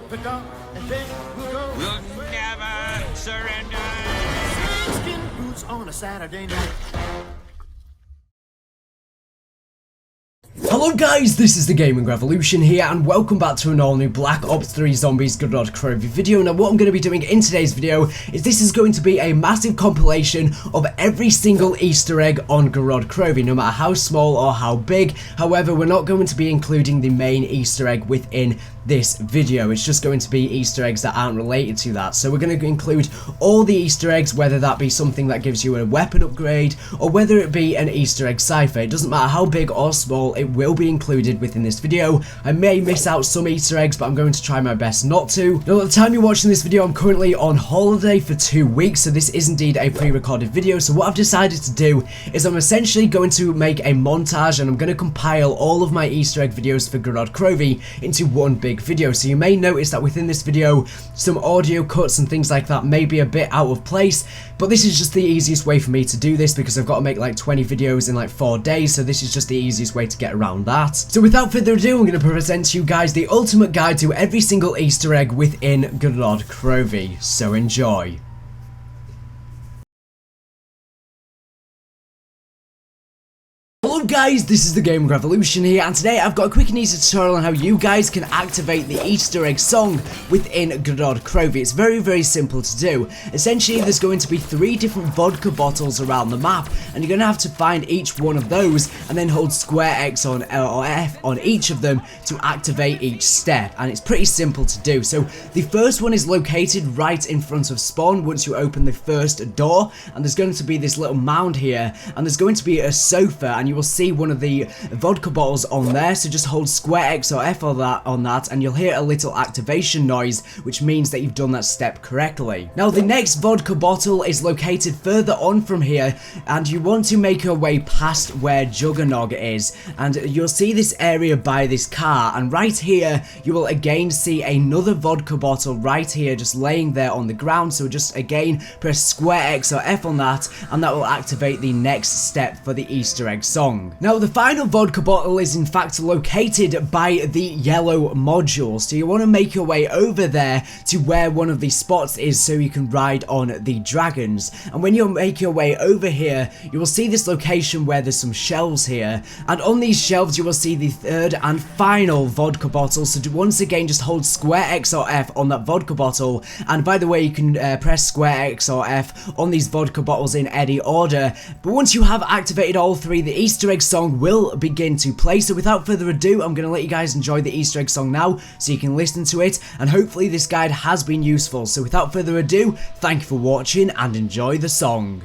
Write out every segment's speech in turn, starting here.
the gun, and then we'll go. We'll never surrender. Skin boots on a Saturday night. Hello guys, this is the Gaming Revolution here, and welcome back to an all-new Black Ops 3 Zombies GOROD KROVI video. Now what I'm going to be doing in today's video is this is going to be a massive compilation of every single Easter egg on GOROD KROVI, no matter how small or how big. However, we're not going to be including the main Easter egg within this video. It's just going to be Easter eggs that aren't related to that. So we're going to include all the Easter eggs, whether that be something that gives you a weapon upgrade or whether it be an Easter egg cipher. It doesn't matter how big or small, it will be included within this video. I may miss out some Easter eggs, but I'm going to try my best not to. Now, at the time you're watching this video, I'm currently on holiday for 2 weeks, so this is indeed a pre-recorded video. So what I've decided to do is I'm essentially going to make a montage, and I'm going to compile all of my Easter egg videos for GOROD KROVI into one big video. So you may notice that within this video some audio cuts and things like that may be a bit out of place, but this is just the easiest way for me to do this because I've got to make like 20 videos in like 4 days, so this is just the easiest way to get around that. So without further ado, I'm going to present to you guys the ultimate guide to every single Easter egg within GOROD KROVI, so enjoy. Hello guys, this is the Gaming Revolution here, and today I've got a quick and easy tutorial on how you guys can activate the Easter egg song within GOROD KROVI. It's very simple to do. Essentially, there's going to be 3 different vodka bottles around the map, and you're going to have to find each one of those and then hold square X on L or F on each of them to activate each step, and it's pretty simple to do. So the first one is located right in front of spawn once you open the first door, and there's going to be this little mound here, and there's going to be a sofa, and you will see one of the vodka bottles on there. So just hold square X or F on that and you'll hear a little activation noise, which means that you've done that step correctly. Now the next vodka bottle is located further on from here, and you want to make your way past where Juggernog is, and you'll see this area by this car, and right here you will again see another vodka bottle right here just laying there on the ground. So just again press square X or F on that, and that will activate the next step for the Easter egg song. Now the final vodka bottle is in fact located by the yellow module, so you want to make your way over there to where one of the spots is so you can ride on the dragons. And when you make your way over here, you will see this location where there's some shelves here, and on these shelves you will see the third and final vodka bottle. So once again just hold square X or F on that vodka bottle, and by the way you can press square X or F on these vodka bottles in any order. But once you have activated all 3, the Easter egg song will begin to play. So without further ado, I'm going to let you guys enjoy the Easter egg song now so you can listen to it, and hopefully this guide has been useful. So without further ado, thank you for watching and enjoy the song.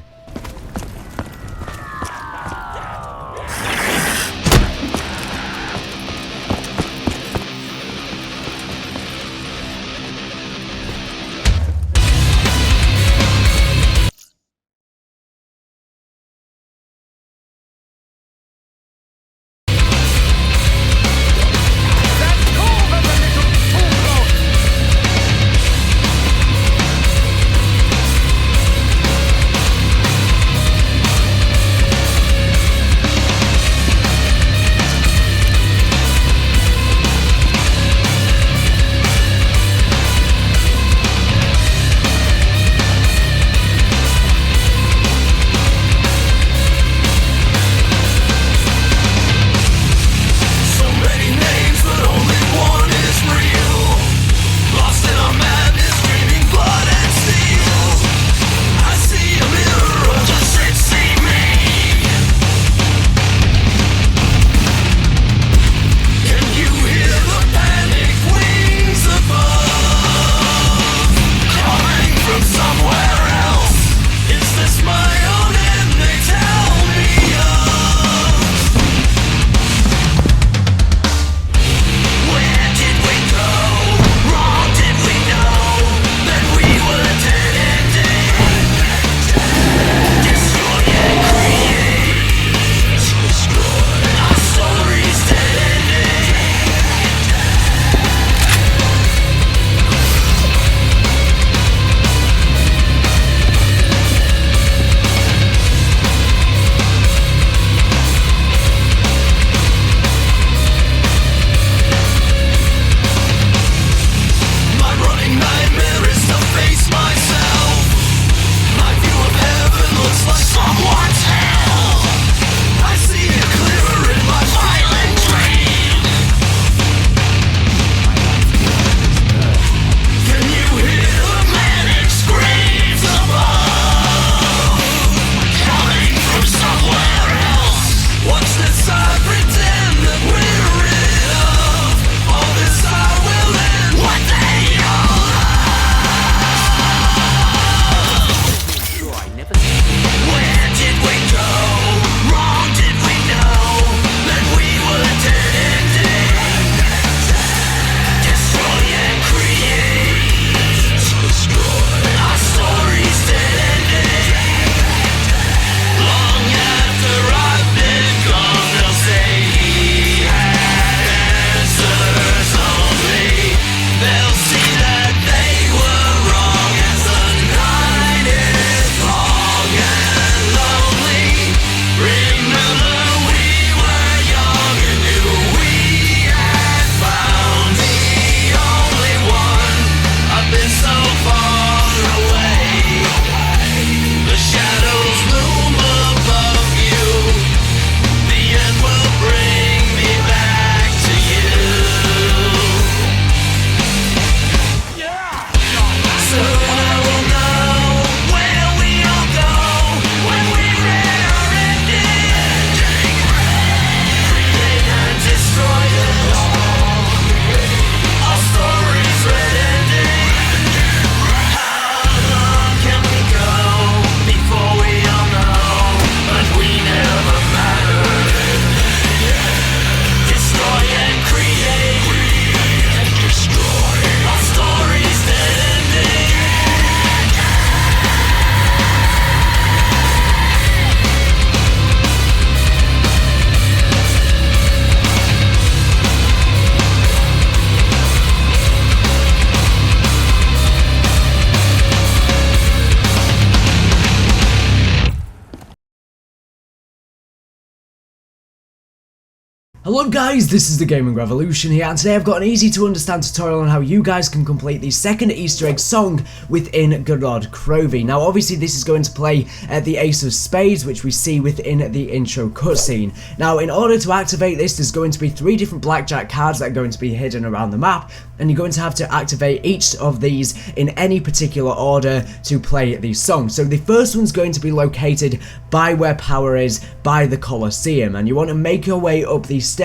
Hello guys, this is the Gaming Revolution here, and today I've got an easy to understand tutorial on how you guys can complete the second Easter egg song within GOROD KROVI. Now obviously this is going to play the Ace of Spades, which we see within the intro cutscene. Now in order to activate this, there's going to be 3 different blackjack cards that are going to be hidden around the map, and you're going to have to activate each of these in any particular order to play the song. So the first one's going to be located by where power is, by the Colosseum, and you want to make your way up these stairs,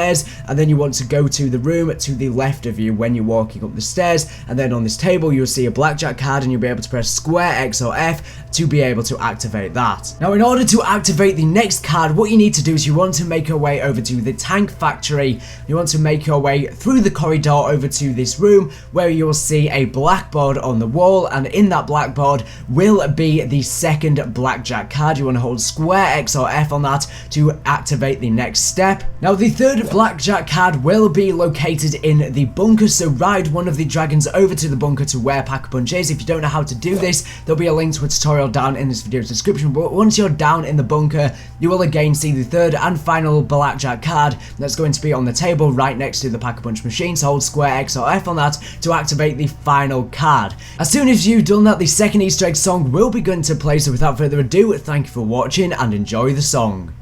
and then you want to go to the room to the left of you when you're walking up the stairs, and then on this table you'll see a blackjack card and you'll be able to press square, X or F to be able to activate that. Now in order to activate the next card, what you need to do is you want to make your way over to the tank factory. You want to make your way through the corridor over to this room where you'll see a blackboard on the wall, and in that blackboard will be the second blackjack card. You want to hold square, X or F on that to activate the next step. Now the third blackjack card will be located in the bunker, so ride one of the dragons over to the bunker to where Pack-a-Punch is. If you don't know how to do this, there'll be a link to a tutorial down in this video's description, but once you're down in the bunker, you will again see the third and final blackjack card that's going to be on the table right next to the Pack-a-Punch machine, so hold square, X or F on that to activate the final card. As soon as you've done that, the second Easter egg song will begin to play, so without further ado, thank you for watching and enjoy the song.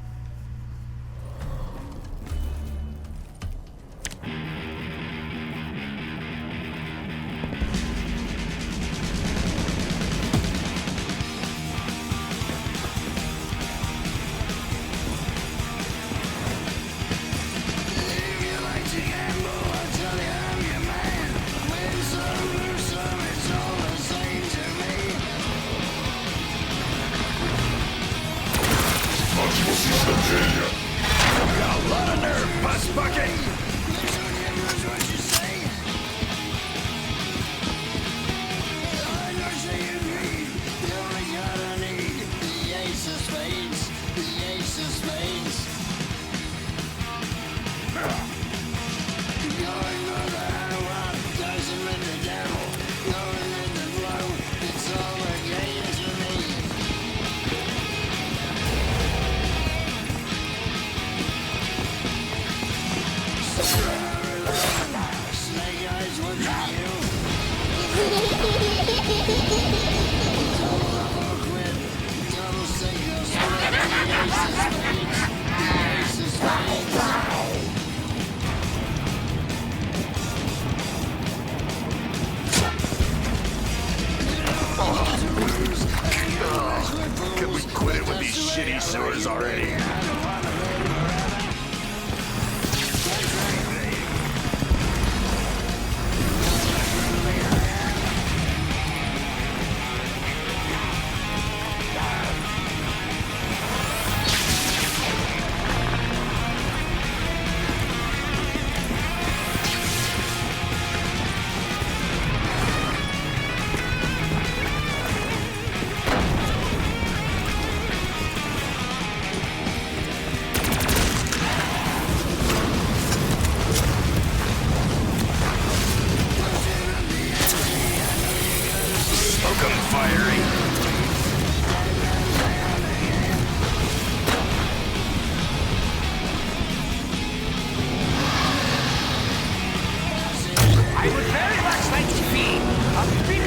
Got a lot of nerve, bus bucket! Could we quit it with these shitty sewers already? Smoke 'em fiery. I would very much like to be a bit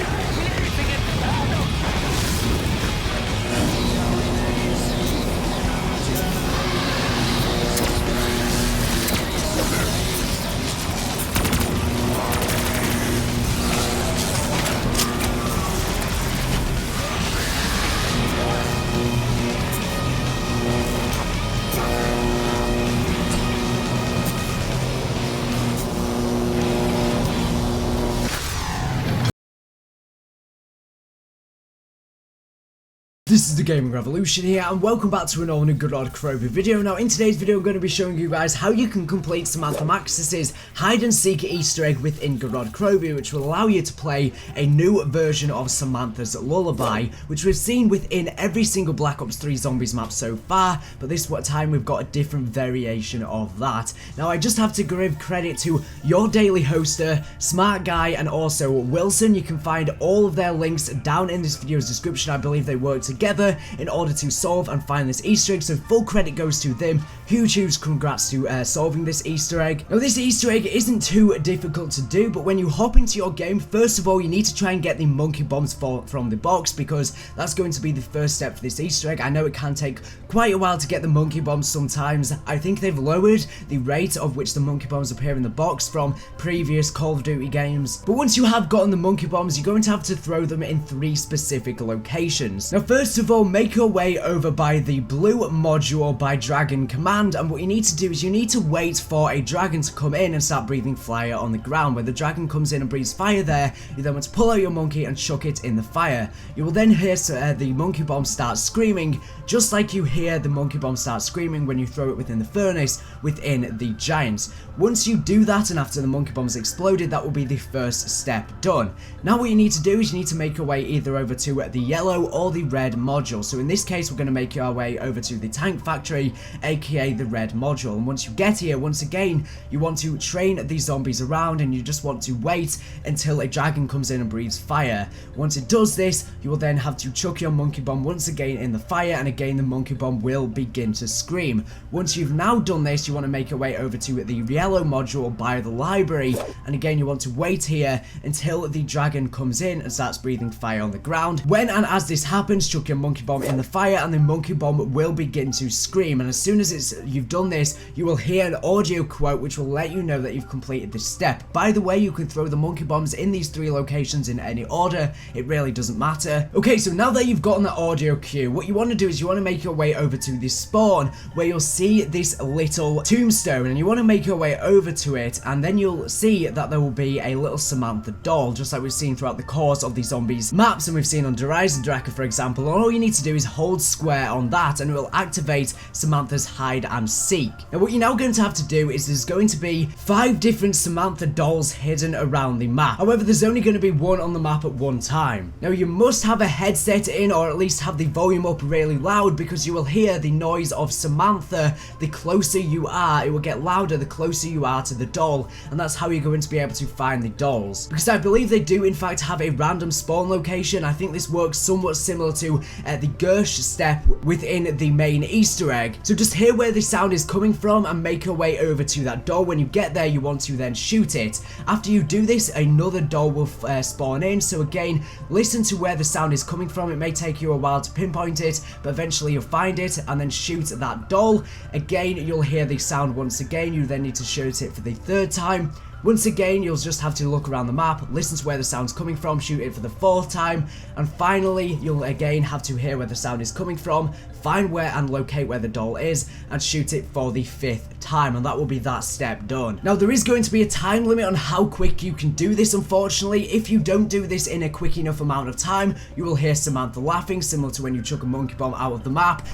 This is the Gaming Revolution here, and welcome back to an all new GOROD KROVI video. Now in today's video I'm going to be showing you guys how you can complete Samantha Maxis's hide and seek Easter egg within GOROD KROVI, which will allow you to play a new version of Samantha's Lullaby, which we've seen within every single Black Ops 3 Zombies map so far, but this time we've got a different variation of that. Now I just have to give credit to Your Daily Hoster, Smart Guy, and also Wilson. You can find all of their links down in this video's description. I believe they work together together in order to solve and find this Easter egg, so full credit goes to them. Huge congrats to solving this Easter egg. Now this Easter egg isn't too difficult to do, but when you hop into your game, first of all you need to try and get the monkey bombs from the box, because that's going to be the first step for this Easter egg. I know it can take quite a while to get the monkey bombs sometimes. I think they've lowered the rate of which the monkey bombs appear in the box from previous Call of Duty games. But once you have gotten the monkey bombs, you're going to have to throw them in 3 specific locations. Now first of all, make your way over by the blue module by Dragon Command, and what you need to do is you need to wait for a dragon to come in and start breathing fire on the ground. When the dragon comes in and breathes fire there, you then want to pull out your monkey and chuck it in the fire. You will then hear the monkey bomb start screaming, just like you hear the monkey bomb start screaming when you throw it within the furnace within the giant. Once you do that, and after the monkey bomb has exploded, that will be the first step done. Now what you need to do is you need to make your way either over to the yellow or the red module. So in this case, we're going to make our way over to the tank factory, aka the red module. And once you get here, once again, you want to train these zombies around, and you just want to wait until a dragon comes in and breathes fire. Once it does this, you will then have to chuck your monkey bomb once again in the fire, and again the monkey bomb will begin to scream. Once you've now done this, you want to make your way over to the yellow module by the library, and again you want to wait here until the dragon comes in and starts breathing fire on the ground. When and as this happens, chuck your monkey bomb in the fire, and the monkey bomb will begin to scream. And as soon as you've done this, you will hear an audio quote which will let you know that you've completed this step. By the way, you can throw the monkey bombs in these 3 locations in any order, it really doesn't matter. Okay, so now that you've gotten the audio cue, what you want to do is you want to make your way over to the spawn, where you'll see this little tombstone, and you want to make your way over to it, and then you'll see that there will be a little Samantha doll, just like we've seen throughout the course of the zombies maps, and we've seen on Draka, for example. And all you need to do is hold square on that, and it will activate Samantha's hide and seek. Now what you're now going to have to do is there's going to be 5 different Samantha dolls hidden around the map. However, there's only going to be 1 on the map at one time. Now you must have a headset in, or at least have the volume up really loud, because you will hear the noise of Samantha. The closer you are, it will get louder the closer you are to the doll, and that's how you're going to be able to find the dolls. Because I believe they do in fact have a random spawn location. I think this works somewhat similar to the Gersh step within the main Easter egg. So just hear where the sound is coming from and make your way over to that doll. When you get there, you want to then shoot it. After you do this, another doll will spawn in. So again, listen to where the sound is coming from. It may take you a while to pinpoint it, but eventually you'll find it, and then shoot that doll. Again, you'll hear the sound once again. You then need to shoot it for the 3rd time. Once again, you'll just have to look around the map, listen to where the sound's coming from, shoot it for the 4th time, and finally, you'll again have to hear where the sound is coming from, find where and locate where the doll is, and shoot it for the 5th time, and that will be that step done. Now, there is going to be a time limit on how quick you can do this, unfortunately. If you don't do this in a quick enough amount of time, you will hear Samantha laughing, similar to when you chuck a monkey bomb out of the map.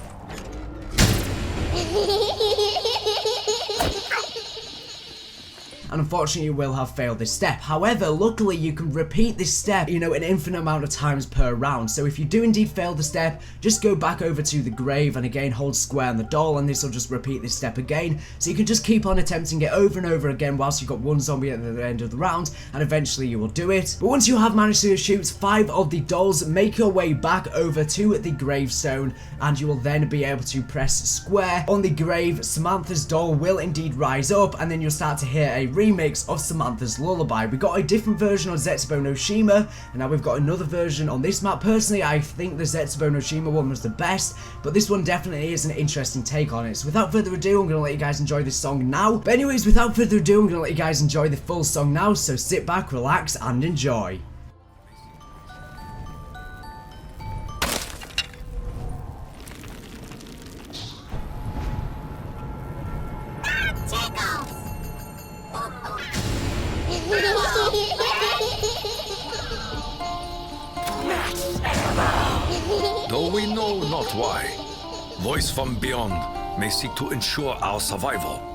And unfortunately you will have failed this step. However, luckily you can repeat this step, an infinite amount of times per round. So if you do indeed fail the step, just go back over to the grave and again hold square on the doll, and this will just repeat this step again. So you can just keep on attempting it over and over again whilst you've got 1 zombie at the end of the round, and eventually you will do it. But once you have managed to shoot 5 of the dolls, make your way back over to the gravestone, and you will then be able to press square on the grave. Samantha's doll will indeed rise up, and then you'll start to hear a remix of Samantha's Lullaby. We got a different version on Zetsubo no Shima, and now we've got another version on this map. Personally, I think the Zetsubo no Shima one was the best, but this one definitely is an interesting take on it. So without further ado, I'm going to let you guys enjoy this song now. But anyways, without further ado, I'm going to let you guys enjoy the full song now, so sit back, relax, and enjoy. Though we know not why, voice from beyond may seek to ensure our survival.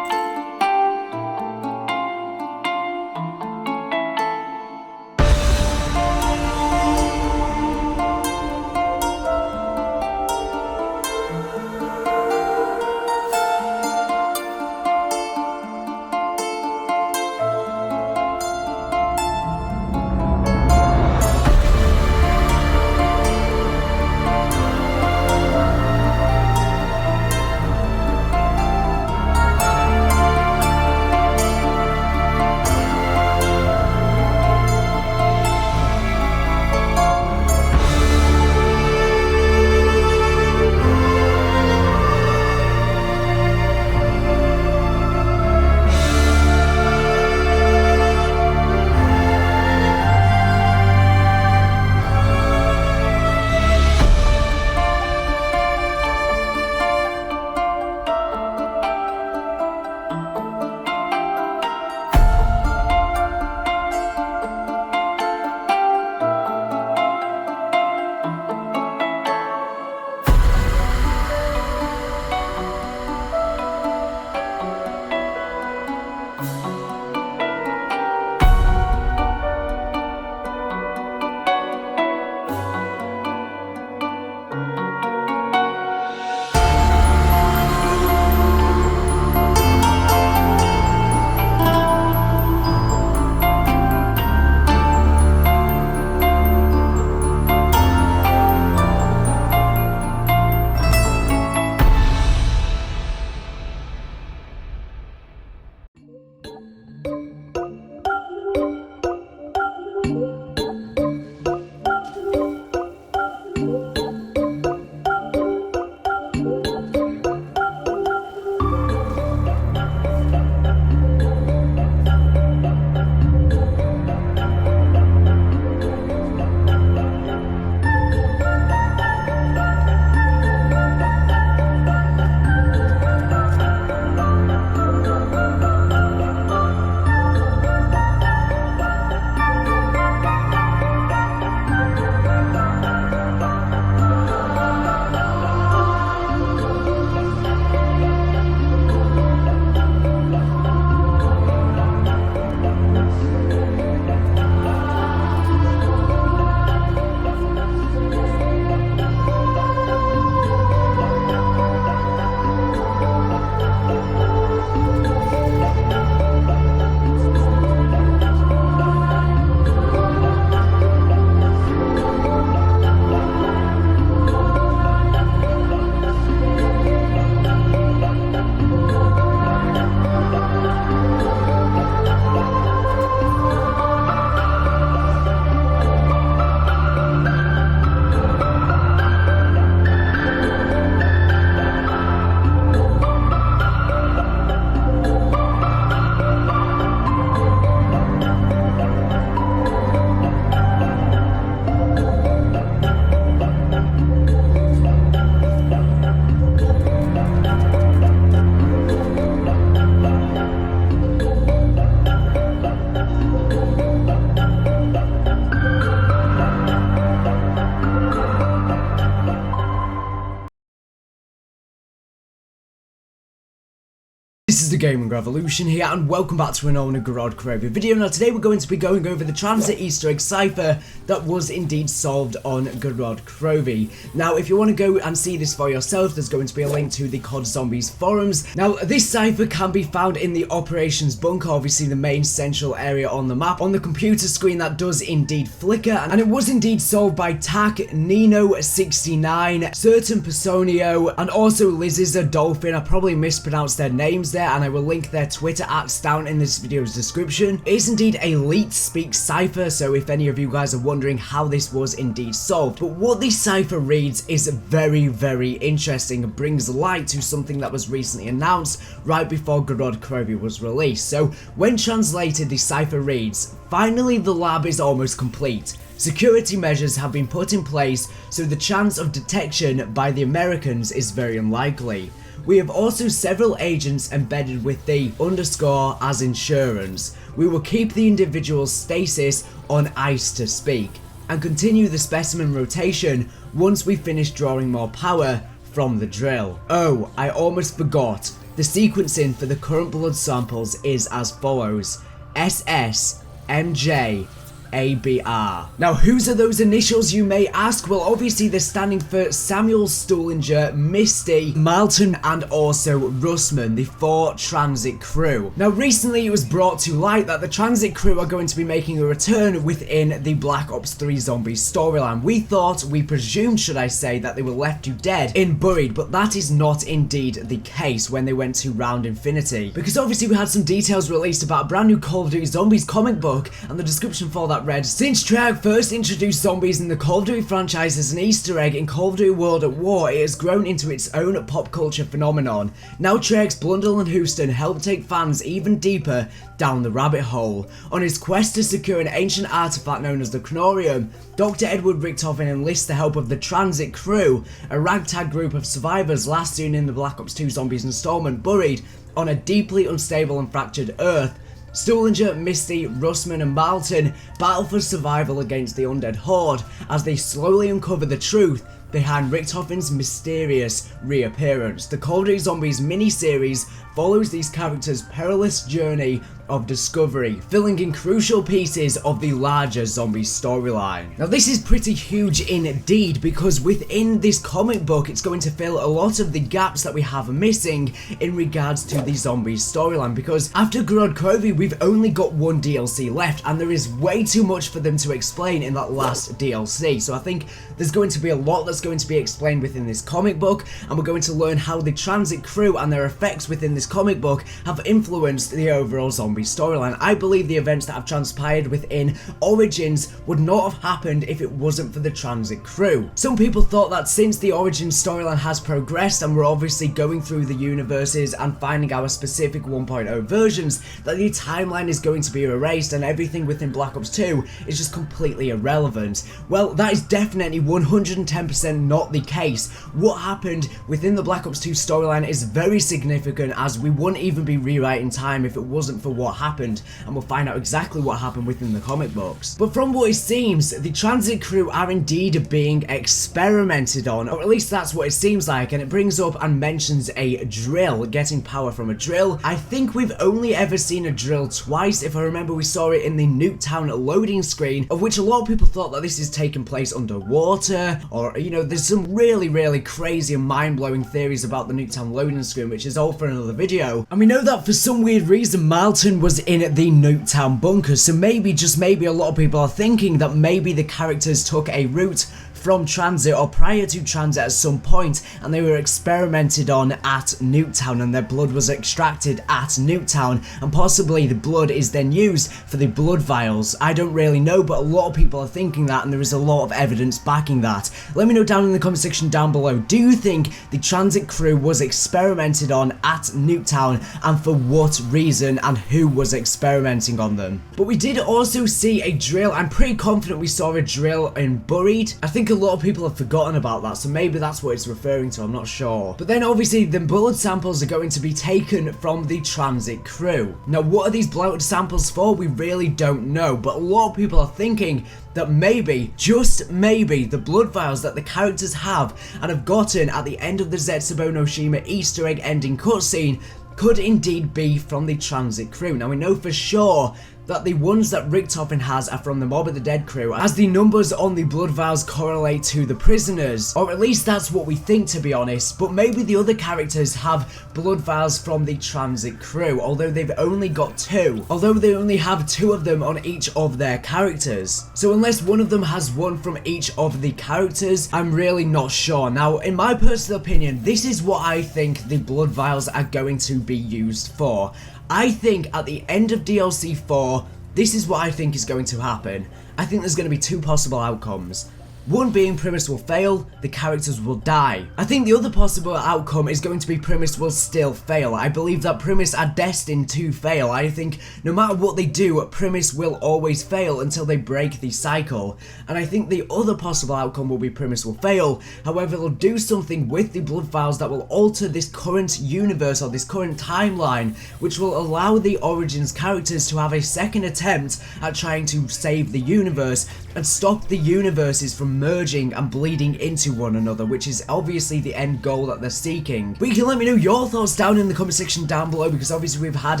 the Gaming Revolution here, and welcome back to another GOROD KROVI video. Now today we're going to be going over the transit Easter Egg Cipher that was indeed solved on GOROD KROVI. Now if you want to go and see this for yourself, there's going to be a link to the COD Zombies forums. Now this cipher can be found in the operations bunker, obviously the main central area on the map. On the computer screen that does indeed flicker, and it was indeed solved by Tak, Nino69, Certain Personio, and also Liziza Dolphin. I probably mispronounced their names there, and I will link their Twitter @s down in this video's description. It is indeed a leet speak cipher, so if any of you guys are wondering how this was indeed solved. But what this cipher reads is very, very interesting and brings light to something that was recently announced right before GOROD KROVI was released. So when translated, the cipher reads, "Finally the lab is almost complete. Security measures have been put in place, so the chance of detection by the Americans is very unlikely. We have also several agents embedded with the _ as insurance. We will keep the individual's stasis on ice to speak, and continue the specimen rotation once we finish drawing more power from the drill. Oh, I almost forgot. The sequencing for the current blood samples is as follows: SS, MJ, ABR. Now, whose are those initials, you may ask? Well, obviously they're standing for Samuel, Stullinger, Misty, Malton, and also Russman, the 4 transit crew. Now, recently it was brought to light that the transit crew are going to be making a return within the Black Ops 3 Zombies storyline. We presumed, should I say, that they were left to dead in Buried, but that is not indeed the case when they went to Round Infinity. Because obviously we had some details released about a brand new Call of Duty Zombies comic book, and the description for that read, "Since Treyarch first introduced zombies in the Call of Duty franchise as an Easter egg in Call of Duty World at War, it has grown into its own pop culture phenomenon. Now Treyarch's Blundell and Houston help take fans even deeper down the rabbit hole. On his quest to secure an ancient artifact known as the Cronorium, Dr. Edward Richtofen enlists the help of the Transit Crew, a ragtag group of survivors last seen in the Black Ops 2 Zombies installment Buried, on a deeply unstable and fractured Earth. Stullinger, Misty, Russman, and Malton battle for survival against the undead horde as they slowly uncover the truth behind Richtofen's mysterious reappearance. The Call of Duty Zombies mini-series follows these characters' perilous journey of discovery, filling in crucial pieces of the larger zombie storyline." Now this is pretty huge indeed, because within this comic book it's going to fill a lot of the gaps that we have missing in regards to the zombies storyline, because after GOROD KROVI we've only got one DLC left, and there is way too much for them to explain in that last DLC. So I think there's going to be a lot that's going to be explained within this comic book, and we're going to learn how the transit crew and their effects within this comic book have influenced the overall zombie storyline. I believe the events that have transpired within Origins would not have happened if it wasn't for the transit crew. Some people thought that since the Origins storyline has progressed and we're obviously going through the universes and finding our specific 1.0 versions, that the timeline is going to be erased and everything within Black Ops 2 is just completely irrelevant. Well, that is definitely 110% not the case. What happened within the Black Ops 2 storyline is very significant, as we wouldn't even be rewriting time if it wasn't for what happened, and we'll find out exactly what happened within the comic books. But from what it seems, the transit crew are indeed being experimented on, or at least that's what it seems like, and it brings up and mentions a drill, getting power from a drill. I think we've only ever seen a drill twice. If I remember, we saw it in the Nuketown loading screen, of which a lot of people thought that this is taking place underwater, or you know, there's some really crazy and mind-blowing theories about the Nuketown loading screen, which is all for another video. And we know that for some weird reason Malton was in the Nuketown bunker, so maybe, just maybe, a lot of people are thinking that maybe the characters took a route from transit or prior to transit at some point, and they were experimented on at Nuketown, and their blood was extracted at Nuketown, and possibly the blood is then used for the blood vials. I don't really know, but a lot of people are thinking that, and there is a lot of evidence backing that. Let me know down in the comment section down below, do you think the transit crew was experimented on at Nuketown, and for what reason, and who was experimenting on them? But we did also see a drill. I'm pretty confident we saw a drill in Buried. I think a lot of people have forgotten about that, so maybe that's what it's referring to, I'm not sure. But then obviously the blood samples are going to be taken from the transit crew. Now what are these blood samples for? We really don't know, but a lot of people are thinking that maybe, just maybe, the blood vials that the characters have and have gotten at the end of the Zetsubo no Shima Easter egg ending cutscene could indeed be from the transit crew. Now we know for sure that the ones that Richtofen has are from the Mob of the Dead crew, as the numbers on the blood vials correlate to the prisoners, or at least that's what we think, to be honest. But maybe the other characters have blood vials from the transit crew, although they've only got 2, although they only have 2 of them on each of their characters. So unless one of them has one from each of the characters, I'm really not sure. Now, in my personal opinion, this is what I think the blood vials are going to be used for. I think at the end of DLC 4, this is what I think is going to happen. I think there's going to be 2 possible outcomes. One being Primus will fail, the characters will die. I think the other possible outcome is going to be Primus will still fail. I believe that Primus are destined to fail. I think no matter what they do, Primus will always fail until they break the cycle. And I think the other possible outcome will be Primus will fail. However, they'll do something with the blood vials that will alter this current universe or this current timeline, which will allow the Origins characters to have a second attempt at trying to save the universe and stop the universes from merging and bleeding into one another, which is obviously the end goal that they're seeking. But you can let me know your thoughts down in the comment section down below, because obviously we've had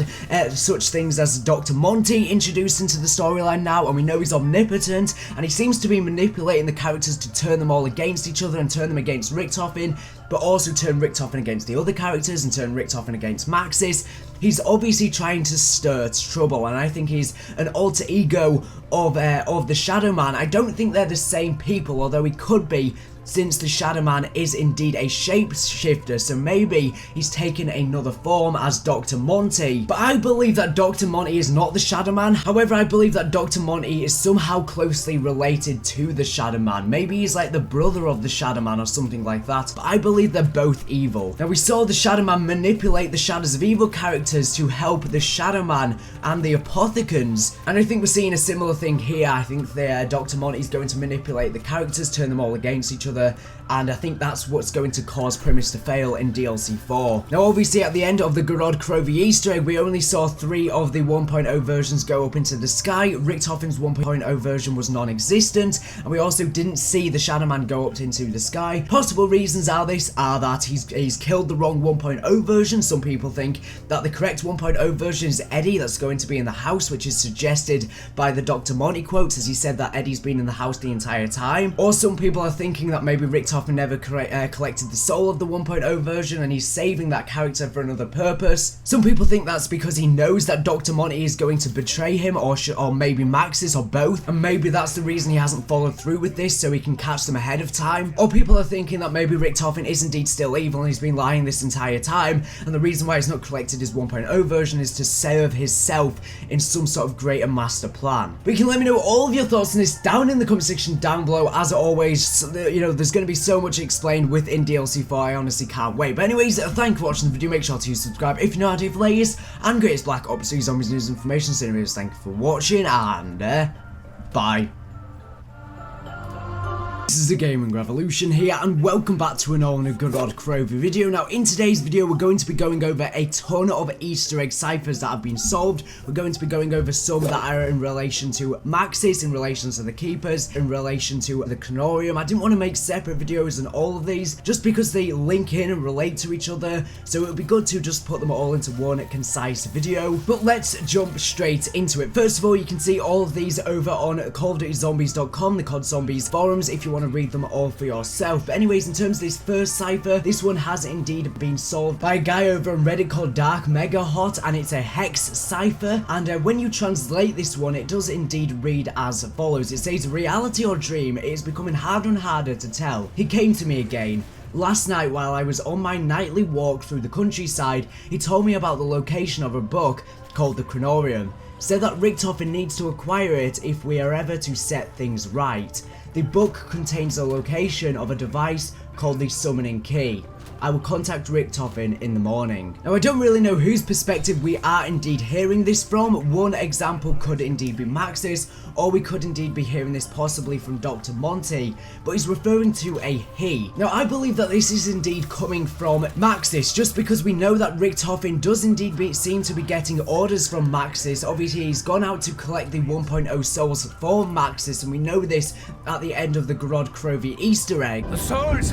such things as Dr. Monty introduced into the storyline now, and we know he's omnipotent, and he seems to be manipulating the characters to turn them all against each other and turn them against Richtofen, but also turn Richtofen against the other characters and turn Richtofen against Maxis. He's obviously trying to stir trouble, and I think he's an alter ego of the Shadow Man. I don't think they're the same people, although he could be, since the Shadow Man is indeed a shapeshifter, so maybe he's taken another form as Dr. Monty. But I believe that Dr. Monty is not the Shadow Man. However, I believe that Dr. Monty is somehow closely related to the Shadow Man. Maybe he's like the brother of the Shadow Man or something like that, but I believe they're both evil. Now, we saw the Shadow Man manipulate the Shadows of Evil characters to help the Shadow Man and the Apothecans, and I think we're seeing a similar thing here. I think Dr. Monty is going to manipulate the characters, turn them all against each other, and I think that's what's going to cause Primus to fail in DLC 4. Now, obviously, at the end of the GOROD KROVI Easter egg, we only saw 3 of the 1.0 versions go up into the sky. Richtofen's 1.0 version was non-existent, and we also didn't see the Shadow Man go up into the sky. Possible reasons are that he's killed the wrong 1.0 version. Some people think that the correct 1.0 version is Eddie, that's going to be in the house, which is suggested by the Dr. Monty quotes, as he said that Eddie's been in the house the entire time. Or some people are thinking that maybe Richtofen never collected the soul of the 1.0 version and he's saving that character for another purpose. Some people think that's because he knows that Dr. Monty is going to betray him, or maybe Maxis, or both, and maybe that's the reason he hasn't followed through with this, so he can catch them ahead of time. Or people are thinking that maybe Richtofen is indeed still evil and he's been lying this entire time, and the reason why he's not collected his 1.0 version is to serve himself in some sort of greater master plan. But you can let me know all of your thoughts on this down in the comment section down below. As always, you know, there's going to be so much explained within DLC 4, I honestly can't wait. But anyways, thank you for watching the video. Make sure to subscribe if you know how to do for latest and greatest Black Ops 3 Zombies news and information. So anyways, thank you for watching, and bye. This is the Gaming Revolution here, and welcome back to an all-new GOROD KROVI video. Now, in today's video, we're going to be going over a ton of Easter egg ciphers that have been solved. We're going to be going over some that are in relation to Maxis, in relation to the Keepers, in relation to the Canorium. I didn't want to make separate videos on all of these, just because they link in and relate to each other, so it would be good to just put them all into one concise video. But let's jump straight into it. First of all, you can see all of these over on CallOfDutyZombies.com, the COD Zombies forums, if you want to read them all for yourself. But anyways, in terms of this first cipher, this one has indeed been solved by a guy over on Reddit called Dark Mega Hot, and it's a hex cipher. And when you translate this one, it does indeed read as follows. It says, reality or dream, it is becoming harder and harder to tell. He came to me again. Last night, while I was on my nightly walk through the countryside, he told me about the location of a book called the Canorium. Said that Richtofen needs to acquire it if we are ever to set things right. The book contains the location of a device called the Summoning Key. I will contact Richtofen in the morning. Now, I don't really know whose perspective we are indeed hearing this from. One example could indeed be Maxis, or we could indeed be hearing this possibly from Dr. Monty, but he's referring to a he. Now, I believe that this is indeed coming from Maxis, just because we know that Richtofen does indeed seem to be getting orders from Maxis. Obviously, he's gone out to collect the 1.0 souls for Maxis, and we know this at the end of the GOROD KROVI Easter egg. The souls!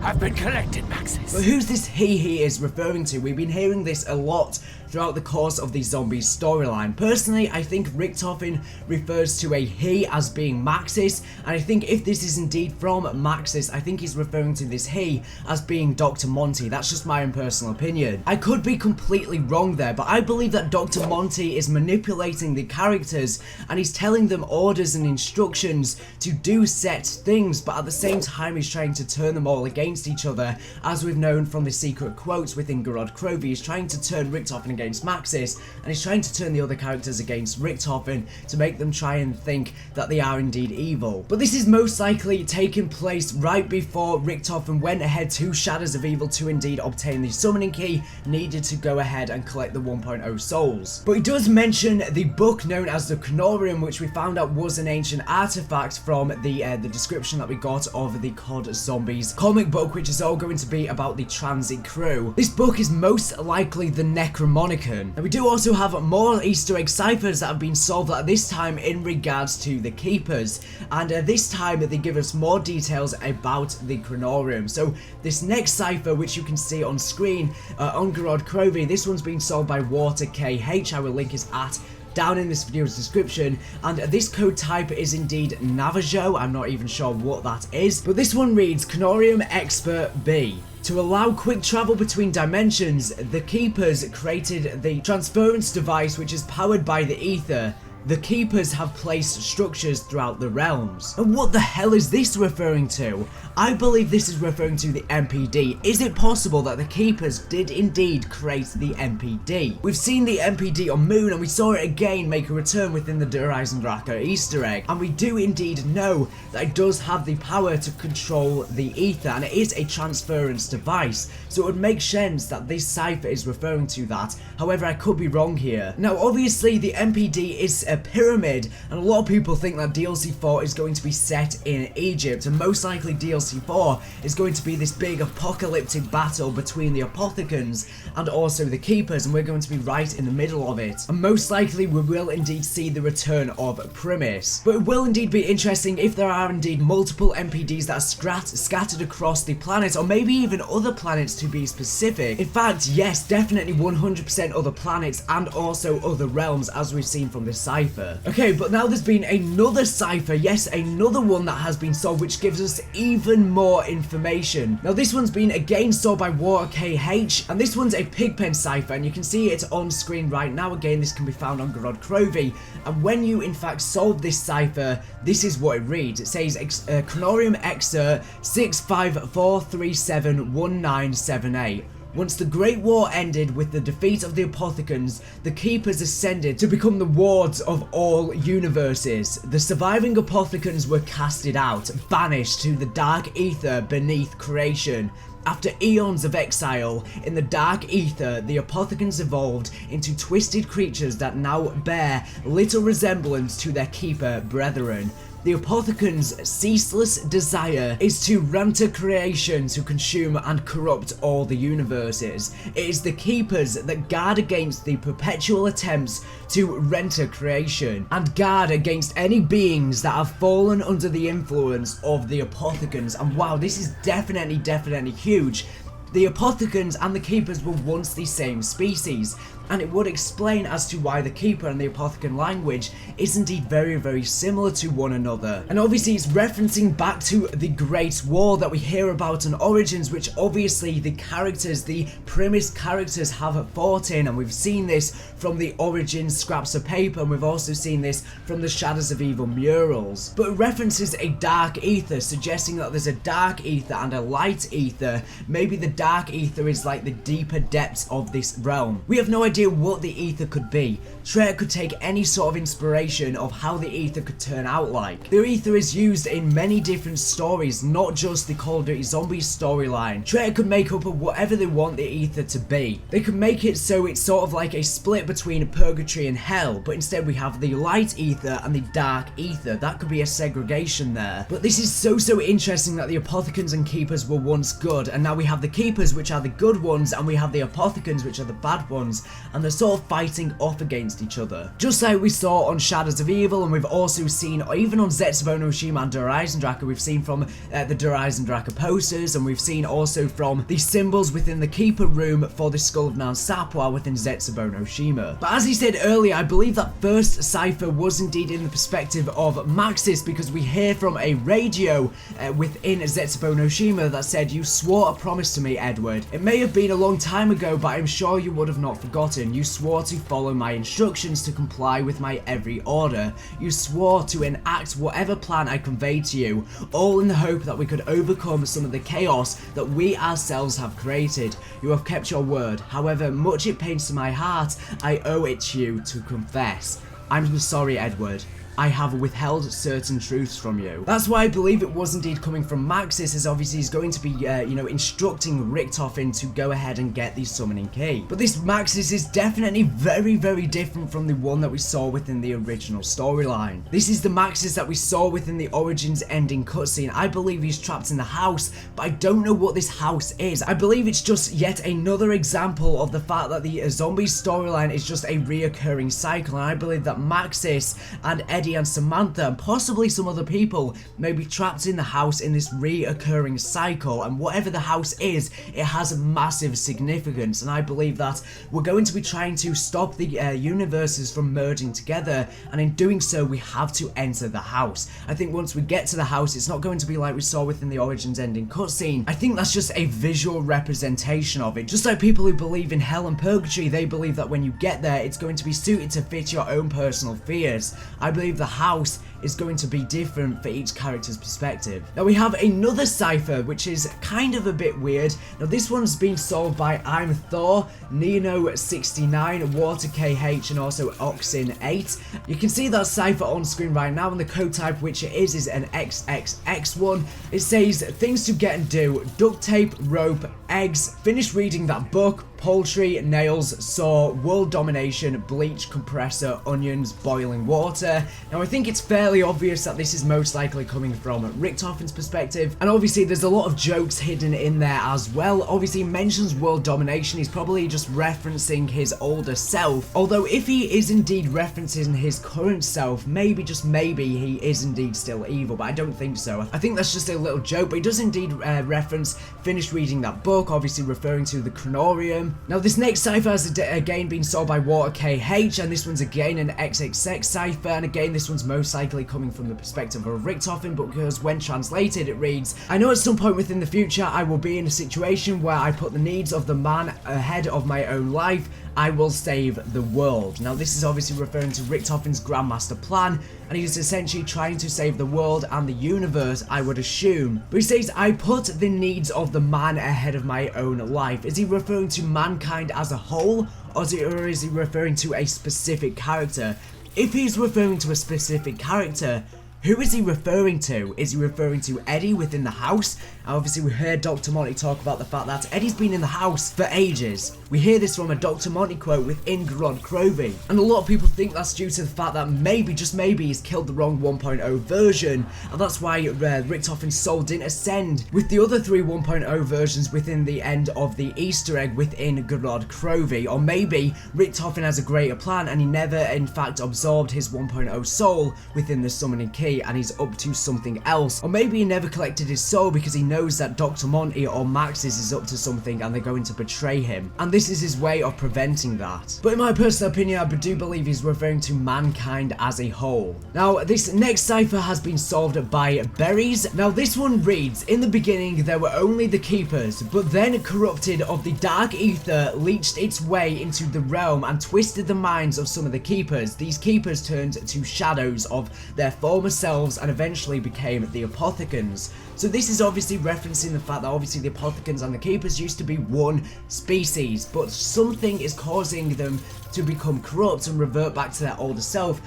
have been collected, Maxis. But who's this he is referring to? We've been hearing this a lot throughout the course of the zombies storyline. Personally, I think Richtofen refers to a he as being Maxis, and I think if this is indeed from Maxis, I think he's referring to this he as being Dr. Monty. That's just my own personal opinion. I could be completely wrong there, but I believe that Dr. Monty is manipulating the characters and he's telling them orders and instructions to do set things, but at the same time he's trying to turn them all against each other, as we've known from the secret quotes within GOROD KROVI. He's trying to turn Richtofen against Maxis, and he's trying to turn the other characters against Richtofen to make them try and think that they are indeed evil. But this is most likely taking place right before Richtofen went ahead to Shadows of Evil to indeed obtain the summoning key needed to go ahead and collect the 1.0 souls. But he does mention the book known as the Canorium, which we found out was an ancient artifact from the description that we got of the COD Zombies comic book, which is all going to be about the transit crew. This book is most likely the Necromonicon. And we do also have more Easter egg ciphers that have been solved at this time in regards to the Keepers, and this time they give us more details about the Canorium. So this next cipher, which you can see on screen on GOROD KROVI, this one's been solved by Water KH. I will link his at down in this video's description, and this code type is indeed Navajo. I'm not even sure what that is, but this one reads Canorium Expert B. To allow quick travel between dimensions, the Keepers created the transference device, which is powered by the ether. The Keepers have placed structures throughout the realms. And what the hell is this referring to? I believe this is referring to the MPD. Is it possible that the Keepers did indeed create the MPD? We've seen the MPD on Moon, and we saw it again make a return within the Der Eisendrache Easter egg. And we do indeed know that it does have the power to control the ether, and it is a transference device. So it would make sense that this cipher is referring to that. However, I could be wrong here. Now, obviously, the MPD is a pyramid, and a lot of people think that DLC 4 is going to be set in Egypt, and most likely DLC 4 is going to be this big apocalyptic battle between the Apothicons and also the Keepers, and we're going to be right in the middle of it. And most likely we will indeed see the return of Primus. But it will indeed be interesting if there are indeed multiple MPDs that are scattered across the planet, or maybe even other planets to be specific. In fact, yes, definitely 100% other planets and also other realms, as we've seen from this cipher. Okay, but now there's been another cipher, yes, another one that has been solved, which gives us even more information. Now this one's been again solved by Water KH, and this one's a Pigpen cipher, and you can see it on screen right now. Again, this can be found on GOROD KROVI, and when you in fact solve this cipher, this is what it reads. It says Canorium Exer 654371978. Once the Great War ended with the defeat of the Apothicons, the Keepers ascended to become the wards of all universes. The surviving Apothicons were casted out, banished to the dark ether beneath creation. After eons of exile, in the dark ether, the Apothicons evolved into twisted creatures that now bear little resemblance to their Keeper brethren. The Apothicons' ceaseless desire is to render creation to consume and corrupt all the universes. It is the Keepers that guard against the perpetual attempts to render creation, and guard against any beings that have fallen under the influence of the Apothicons. And wow, this is definitely huge. The Apothicons and the Keepers were once the same species, and it would explain as to why the Keeper and the Apothicon language is indeed very similar to one another. And obviously it's referencing back to the Great War that we hear about in Origins, which obviously the characters, the Primus characters, have fought in, and we've seen this from the Origins scraps of paper, and we've also seen this from the Shadows of Evil murals. But it references a dark ether, suggesting that there's a dark ether and a light ether. Maybe the dark ether is like the deeper depths of this realm. We have no idea what the ether could be. Treyarch could take any sort of inspiration of how the ether could turn out like. The ether is used in many different stories, not just the Call of Duty Zombies storyline. Treyarch could make up of whatever they want the ether to be. They could make it so it's sort of like a split between purgatory and hell, but instead we have the light ether and the dark ether. That could be a segregation there. But this is so interesting that the Apothicons and Keepers were once good, and now we have the Keepers, which are the good ones, and we have the Apothicons, which are the bad ones, and they're sort of fighting off against against each other. Just like we saw on Shadows of Evil, and we've also seen, even on Zetsubo no Shima and Der Eisendrache, we've seen from the Der Eisendrache posters, and we've seen also from the symbols within the Keeper room for the Skull of Nan Sapwa within Zetsubo no Shima. But as he said earlier, I believe that first cipher was indeed in the perspective of Maxis, because we hear from a radio within Zetsubo no Shima that said, "You swore a promise to me, Edward. It may have been a long time ago, but I'm sure you would have not forgotten. You swore to follow my instructions, to comply with my every order. You swore to enact whatever plan I conveyed to you, all in the hope that we could overcome some of the chaos that we ourselves have created. You have kept your word. However much it pains to my heart, I owe it to you to confess. I'm sorry, Edward. I have withheld certain truths from you." That's why I believe it was indeed coming from Maxis, as obviously he's going to be, instructing Richtofen to go ahead and get the summoning key. But this Maxis is definitely very, very different from the one that we saw within the original storyline. This is the Maxis that we saw within the Origins ending cutscene. I believe he's trapped in the house, but I don't know what this house is. I believe it's just yet another example of the fact that the zombie storyline is just a reoccurring cycle, and I believe that Maxis and Eddie and Samantha and possibly some other people may be trapped in the house in this reoccurring cycle, and whatever the house is, it has massive significance, and I believe that we're going to be trying to stop the universes from merging together, and in doing so we have to enter the house. I think once we get to the house, it's not going to be like we saw within the Origins ending cutscene. I think that's just a visual representation of it. Just like people who believe in hell and purgatory, they believe that when you get there, it's going to be suited to fit your own personal fears. I believe the house is going to be different for each character's perspective. Now we have another cipher, which is kind of a bit weird. Now this one's been solved by I'm Thor, Nino69, Water KH, and also Oxin8. You can see that cipher on screen right now, and the code type which it is an XXX1. It says things to get and do: duct tape, rope, eggs, finish reading that book, poultry, nails, saw, world domination, bleach, compressor, onions, boiling water. Now I think it's fairly obvious that this is most likely coming from Richtofen's perspective, and obviously there's a lot of jokes hidden in there as well. Obviously he mentions world domination, he's probably just referencing his older self, although if he is indeed referencing his current self, maybe, just maybe, he is indeed still evil, but I don't think so. I think that's just a little joke, but he does indeed reference finish reading that book, obviously referring to the Chronorium. Now this next cipher has again been solved by Water KH, and this one's again an XXX cipher, and again this one's most likely coming from the perspective of Richtofen, but because when translated it reads, "I know at some point within the future I will be in a situation where I put the needs of the man ahead of my own life. I will save the world." Now this is obviously referring to Richtofen's Grandmaster plan, and he's essentially trying to save the world and the universe, I would assume. But he says, "I put the needs of the man ahead of my own life." Is he referring to mankind as a whole, or is he referring to a specific character? If he's referring to a specific character, who is he referring to? Is he referring to Eddie within the house? Obviously we heard Dr. Monty talk about the fact that Eddie's been in the house for ages. We hear this from a Dr. Monty quote within GOROD KROVI, and a lot of people think that's due to the fact that maybe, just maybe, he's killed the wrong 1.0 version, and that's why Richtofen's soul didn't ascend with the other 3 1.0 versions within the end of the Easter egg within GOROD KROVI. Or maybe Richtofen has a greater plan and he never in fact absorbed his 1.0 soul within the summoning key, and he's up to something else. Or maybe he never collected his soul because he knows that Dr. Monty or Maxis is up to something and they're going to betray him, and this is his way of preventing that. But in my personal opinion, I do believe he's referring to mankind as a whole. Now this next cipher has been solved by Berries. Now this one reads, "In the beginning there were only the keepers, but then corrupted of the dark ether leached its way into the realm and twisted the minds of some of the keepers. These keepers turned to shadows of their former selves and eventually became the Apothecans." So this is obviously referencing the fact that obviously the Apothecans and the Keepers used to be one species, but something is causing them to become corrupt and revert back to their older self,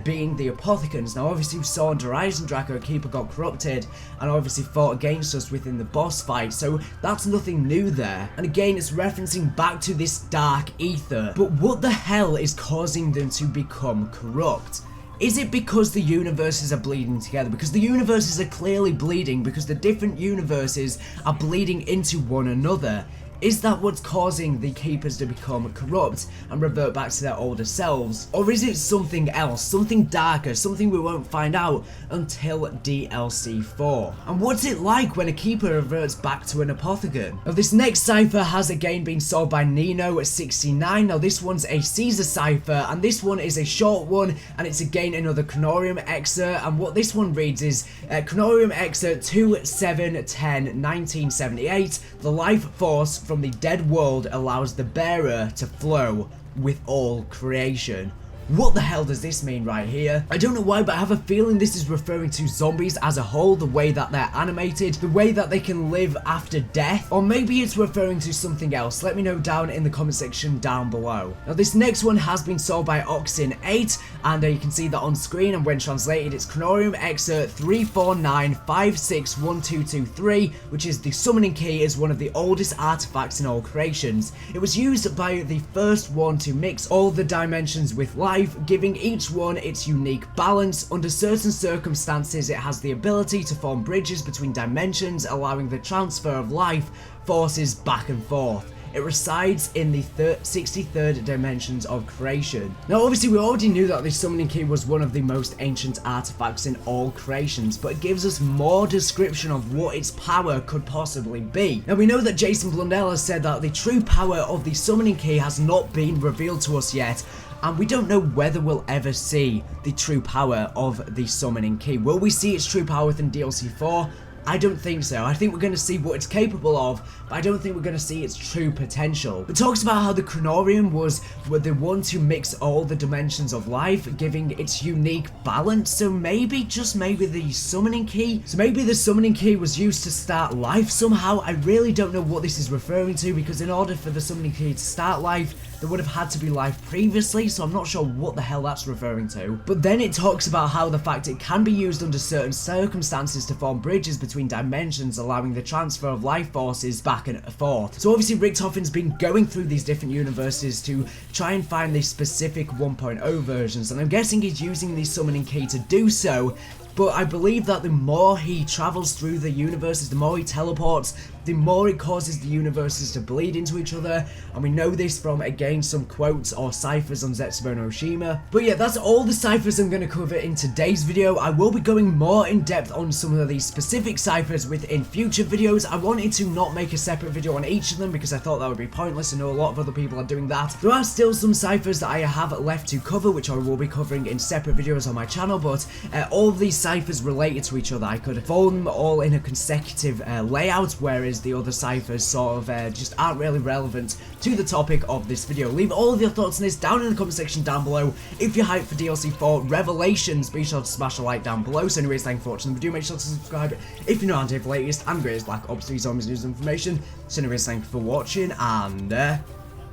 being the Apothecans. Now obviously we saw in Der Eisendrache a Keeper got corrupted and obviously fought against us within the boss fight, so that's nothing new there. And again it's referencing back to this dark ether, but what the hell is causing them to become corrupt? Is it because the universes are bleeding together? Because the universes are clearly bleeding, because the different universes are bleeding into one another. Is that what's causing the keepers to become corrupt and revert back to their older selves? Or is it something else, something darker, something we won't find out until DLC 4? And what's it like when a keeper reverts back to an apothecon? Now this next cipher has again been solved by Nino69. Now this one's a Caesar cipher, and this one is a short one, and it's again another Chronorium excerpt, and what this one reads is Chronorium excerpt 2710 1978. The life force from the dead world allows the bearer to flow with all creation. What the hell does this mean right here? I don't know why, but I have a feeling this is referring to zombies as a whole, the way that they're animated, the way that they can live after death, or maybe it's referring to something else. Let me know down in the comment section down below. Now this next one has been solved by Oxin8, and you can see that on screen, and when translated it's Chronorium excerpt 349561223, which is the summoning key, is one of the oldest artifacts in all creations. It was used by the first one to mix all the dimensions with life, giving each one its unique balance. Under certain circumstances, it has the ability to form bridges between dimensions, allowing the transfer of life forces back and forth. It resides in the 63rd dimensions of creation. Now obviously we already knew that the summoning key was one of the most ancient artifacts in all creations, but it gives us more description of what its power could possibly be. Now we know that Jason Blundell has said that the true power of the summoning key has not been revealed to us yet, and we don't know whether we'll ever see the true power of the summoning key. Will we see its true power within DLC 4? I don't think so. I think we're going to see what it's capable of, but I don't think we're going to see its true potential. It talks about how the Chronorium was the one to mix all the dimensions of life, giving its unique balance. So maybe, just maybe, the summoning key. So maybe the summoning key was used to start life somehow. I really don't know what this is referring to, because in order for the summoning key to start life, there would have had to be life previously, so I'm not sure what the hell that's referring to. But then it talks about how the fact it can be used under certain circumstances to form bridges between dimensions, allowing the transfer of life forces back and forth. So obviously Richtofen's been going through these different universes to try and find the specific 1.0 versions, and I'm guessing he's using the summoning key to do so. But I believe that the more he travels through the universes, the more he teleports, the more it causes the universes to bleed into each other, and we know this from, again, some quotes or ciphers on Zetsubo no Oshima. But yeah, that's all the ciphers I'm going to cover in today's video. I will be going more in depth on some of these specific ciphers within future videos. I wanted to not make a separate video on each of them because I thought that would be pointless. I know a lot of other people are doing that. There are still some ciphers that I have left to cover, which I will be covering in separate videos on my channel, but all of these ciphers related to each other. I could follow them all in a consecutive layout, whereas the other ciphers sort of just aren't really relevant to the topic of this video. Leave all of your thoughts on this down in the comment section down below. If you're hyped for DLC 4 Revelations, be sure to smash a like down below. So anyways, thank you for watching the video. Make sure to subscribe if you're not on the latest and greatest Black Ops 3 Zombies news and information. So anyways, thank you for watching, and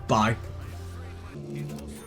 bye.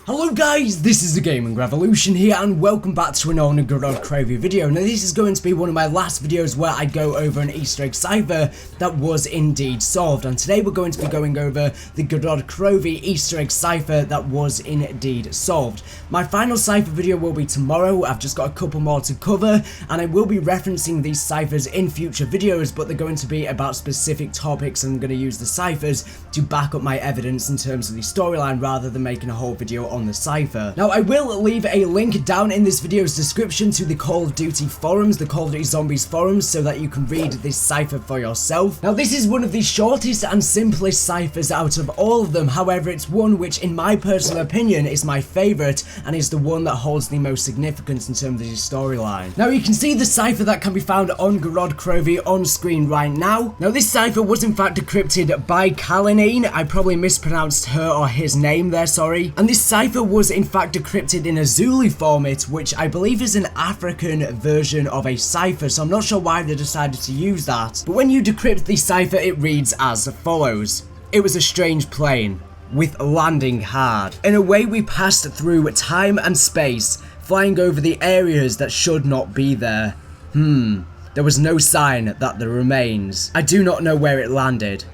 Hello guys, this is the Gaming Revolution here, and welcome back to another GOROD KROVI video. Now this is going to be one of my last videos where I go over an Easter egg cipher that was indeed solved, and today we're going to be going over the GOROD KROVI Easter egg cipher that was indeed solved. My final cipher video will be tomorrow. I've just got a couple more to cover, and I will be referencing these ciphers in future videos, but they're going to be about specific topics, and I'm going to use the ciphers to back up my evidence in terms of the storyline rather than making a whole video on the cipher. Now I will leave a link down in this video's description to the Call of Duty forums, the Call of Duty Zombies forums, so that you can read this cipher for yourself. Now this is one of the shortest and simplest ciphers out of all of them, however it's one which in my personal opinion is my favourite and is the one that holds the most significance in terms of the storyline. Now you can see the cipher that can be found on GOROD KROVI on screen right now. Now this cipher was in fact decrypted by Kalinine. I probably mispronounced her or his name there, sorry. And this cipher was in fact decrypted in a Zulu format, which I believe is an African version of a cipher, so I'm not sure why they decided to use that. But when you decrypt the cipher, it reads as follows. It was a strange plane, with landing hard. In a way we passed through time and space, flying over the areas that should not be there. There was no sign that there remains. I do not know where it landed.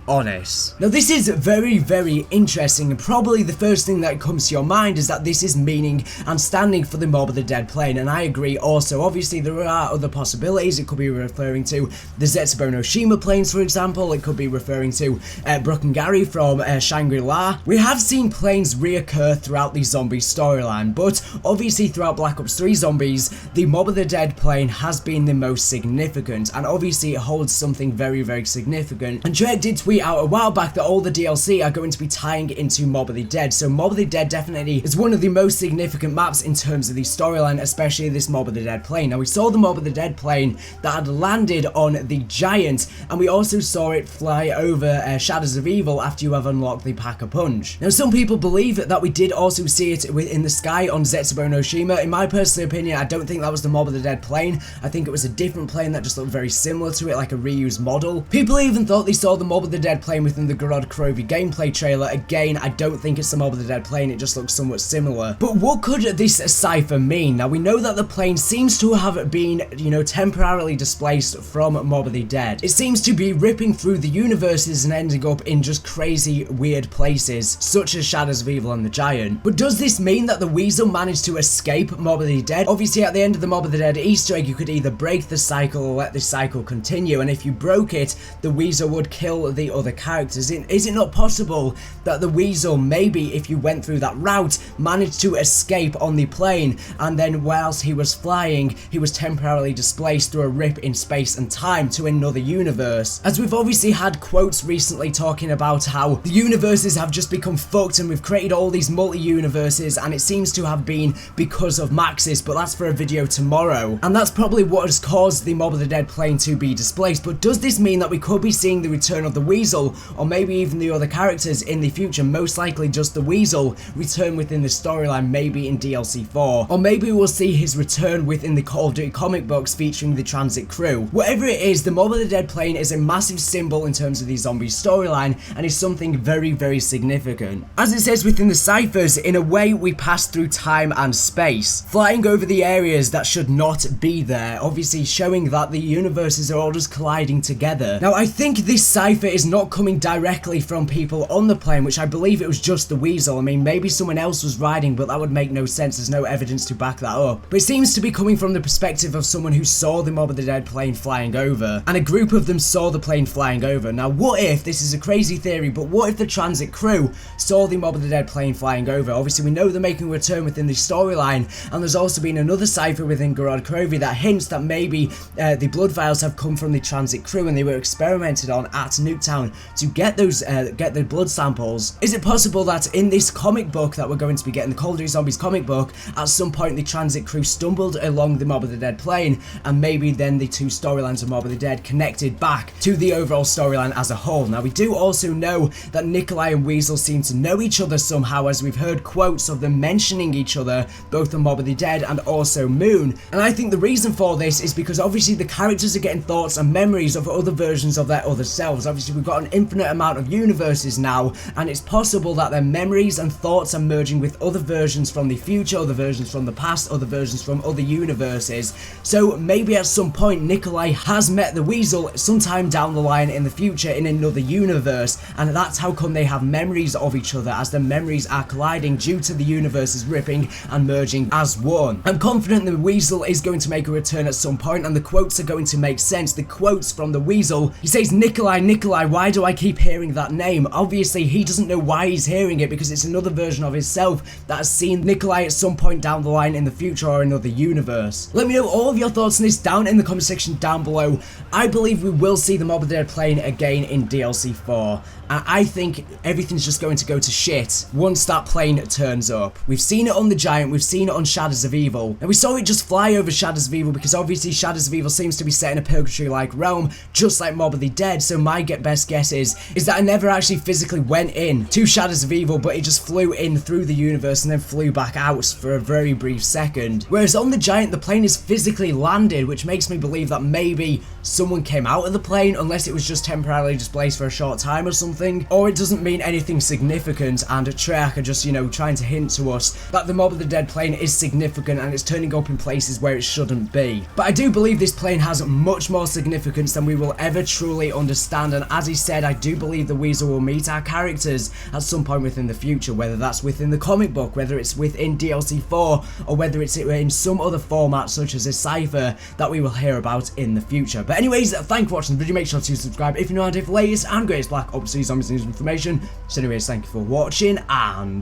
honest. Now this is very, very interesting, and probably the first thing that comes to your mind is that this is meaning and standing for the Mob of the Dead plane, and I agree also. Obviously there are other possibilities. It could be referring to the Zetsubo no Shima planes, for example. It could be referring to Brokengari from Shangri-La. We have seen planes reoccur throughout the zombie storyline, but obviously throughout Black Ops 3 Zombies, the Mob of the Dead plane has been the most significant, and obviously it holds something very, very significant. And Drake did tweet out a while back that all the DLC are going to be tying into Mob of the Dead, so Mob of the Dead definitely is one of the most significant maps in terms of the storyline, especially this Mob of the Dead plane. Now we saw the Mob of the Dead plane that had landed on the Giant, and we also saw it fly over Shadows of Evil after you have unlocked the Pack-a-Punch. Now some people believe that we did also see it in the sky on Zetsubo no Shima. In my personal opinion, I don't think that was the Mob of the Dead plane. I think it was a different plane that just looked very similar to it, like a reused model. People even thought they saw the Mob of the Dead plane within the GOROD KROVI gameplay trailer. Again, I don't think it's the Mob of the Dead plane, it just looks somewhat similar. But what could this cipher mean? Now we know that the plane seems to have been, temporarily displaced from Mob of the Dead. It seems to be ripping through the universes and ending up in just crazy, weird places, such as Shadows of Evil and the Giant. But does this mean that the Weasel managed to escape Mob of the Dead? Obviously at the end of the Mob of the Dead Easter egg, you could either break the cycle or let the cycle continue, and if you broke it, the Weasel would kill the other characters. Is it not possible that the Weasel, maybe if you went through that route, managed to escape on the plane, and then whilst he was flying, he was temporarily displaced through a rip in space and time to another universe? As we've obviously had quotes recently talking about how the universes have just become fucked and we've created all these multi-universes, and it seems to have been because of Maxis, but that's for a video tomorrow, and that's probably what has caused the Mob of the Dead plane to be displaced. But does this mean that we could be seeing the return of the Weasel, or maybe even the other characters in the future? Most likely just the Weasel return within the storyline, maybe in DLC 4, or maybe we'll see his return within the Call of Duty comic books featuring the Transit crew. Whatever it is, the Mob of the Dead plane is a massive symbol in terms of the zombie storyline, and is something very, very significant. As it says within the ciphers, in a way we pass through time and space, flying over the areas that should not be there, obviously showing that the universes are all just colliding together. Now I think this cipher is not coming directly from people on the plane, which I believe it was just the Weasel. I mean, maybe someone else was riding, but that would make no sense. There's no evidence to back that up. But it seems to be coming from the perspective of someone who saw the Mob of the Dead plane flying over, and a group of them saw the plane flying over. Now what if, this is a crazy theory, but what if the Transit crew saw the Mob of the Dead plane flying over? Obviously we know they're making a return within the storyline, and there's also been another cipher within GOROD KROVI that hints that maybe the blood vials have come from the Transit crew and they were experimented on at Nuketown to get those get the blood samples. Is it possible that in this comic book that we're going to be getting, the Call of Duty Zombies comic book, at some point the Transit crew stumbled along the Mob of the Dead plane, and maybe then the two storylines of Mob of the Dead connected back to the overall storyline as a whole? Now we do also know that Nikolai and Weasel seem to know each other somehow, as we've heard quotes of them mentioning each other, both the Mob of the Dead and also Moon. And I think the reason for this is because obviously the characters are getting thoughts and memories of other versions of their other selves. Obviously we've got an infinite amount of universes now, and it's possible that their memories and thoughts are merging with other versions from the future, other versions from the past, other versions from other universes. So maybe at some point Nikolai has met the Weasel sometime down the line in the future in another universe, and that's how come they have memories of each other, as the memories are colliding due to the universes ripping and merging as one. I'm confident the Weasel is going to make a return at some point, and the quotes are going to make sense. The quotes from the Weasel, he says, Nikolai, Nikolai, why do I keep hearing that name? Obviously he doesn't know why he's hearing it, because it's another version of himself that has seen Nikolai at some point down the line in the future or another universe. Let me know all of your thoughts on this down in the comment section down below. I believe we will see the Mob of the Dead plane again in DLC 4. I think everything's just going to go to shit once that plane turns up. We've seen it on the Giant, we've seen it on Shadows of Evil, and we saw it just fly over Shadows of Evil because obviously Shadows of Evil seems to be set in a purgatory-like realm, just like Mob of the Dead. So my best guess is that it never actually physically went in to Shadows of Evil, but it just flew in through the universe and then flew back out for a very brief second. Whereas on the Giant, the plane is physically landed, which makes me believe that maybe someone came out of the plane, unless it was just temporarily displaced for a short time or something. Or it doesn't mean anything significant, and Treyarch are just, trying to hint to us that the Mob of the Dead plane is significant and it's turning up in places where it shouldn't be. But I do believe this plane has much more significance than we will ever truly understand, and as already said, I do believe the Weasel will meet our characters at some point within the future, whether that's within the comic book, whether it's within DLC 4, or whether it's in some other format such as a cipher that we will hear about in the future. But anyways, thank you for watching the video. Make sure to subscribe if you're not for the latest and greatest Black Ops 3 Zombies news information. So anyways, thank you for watching, and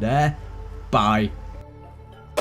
bye.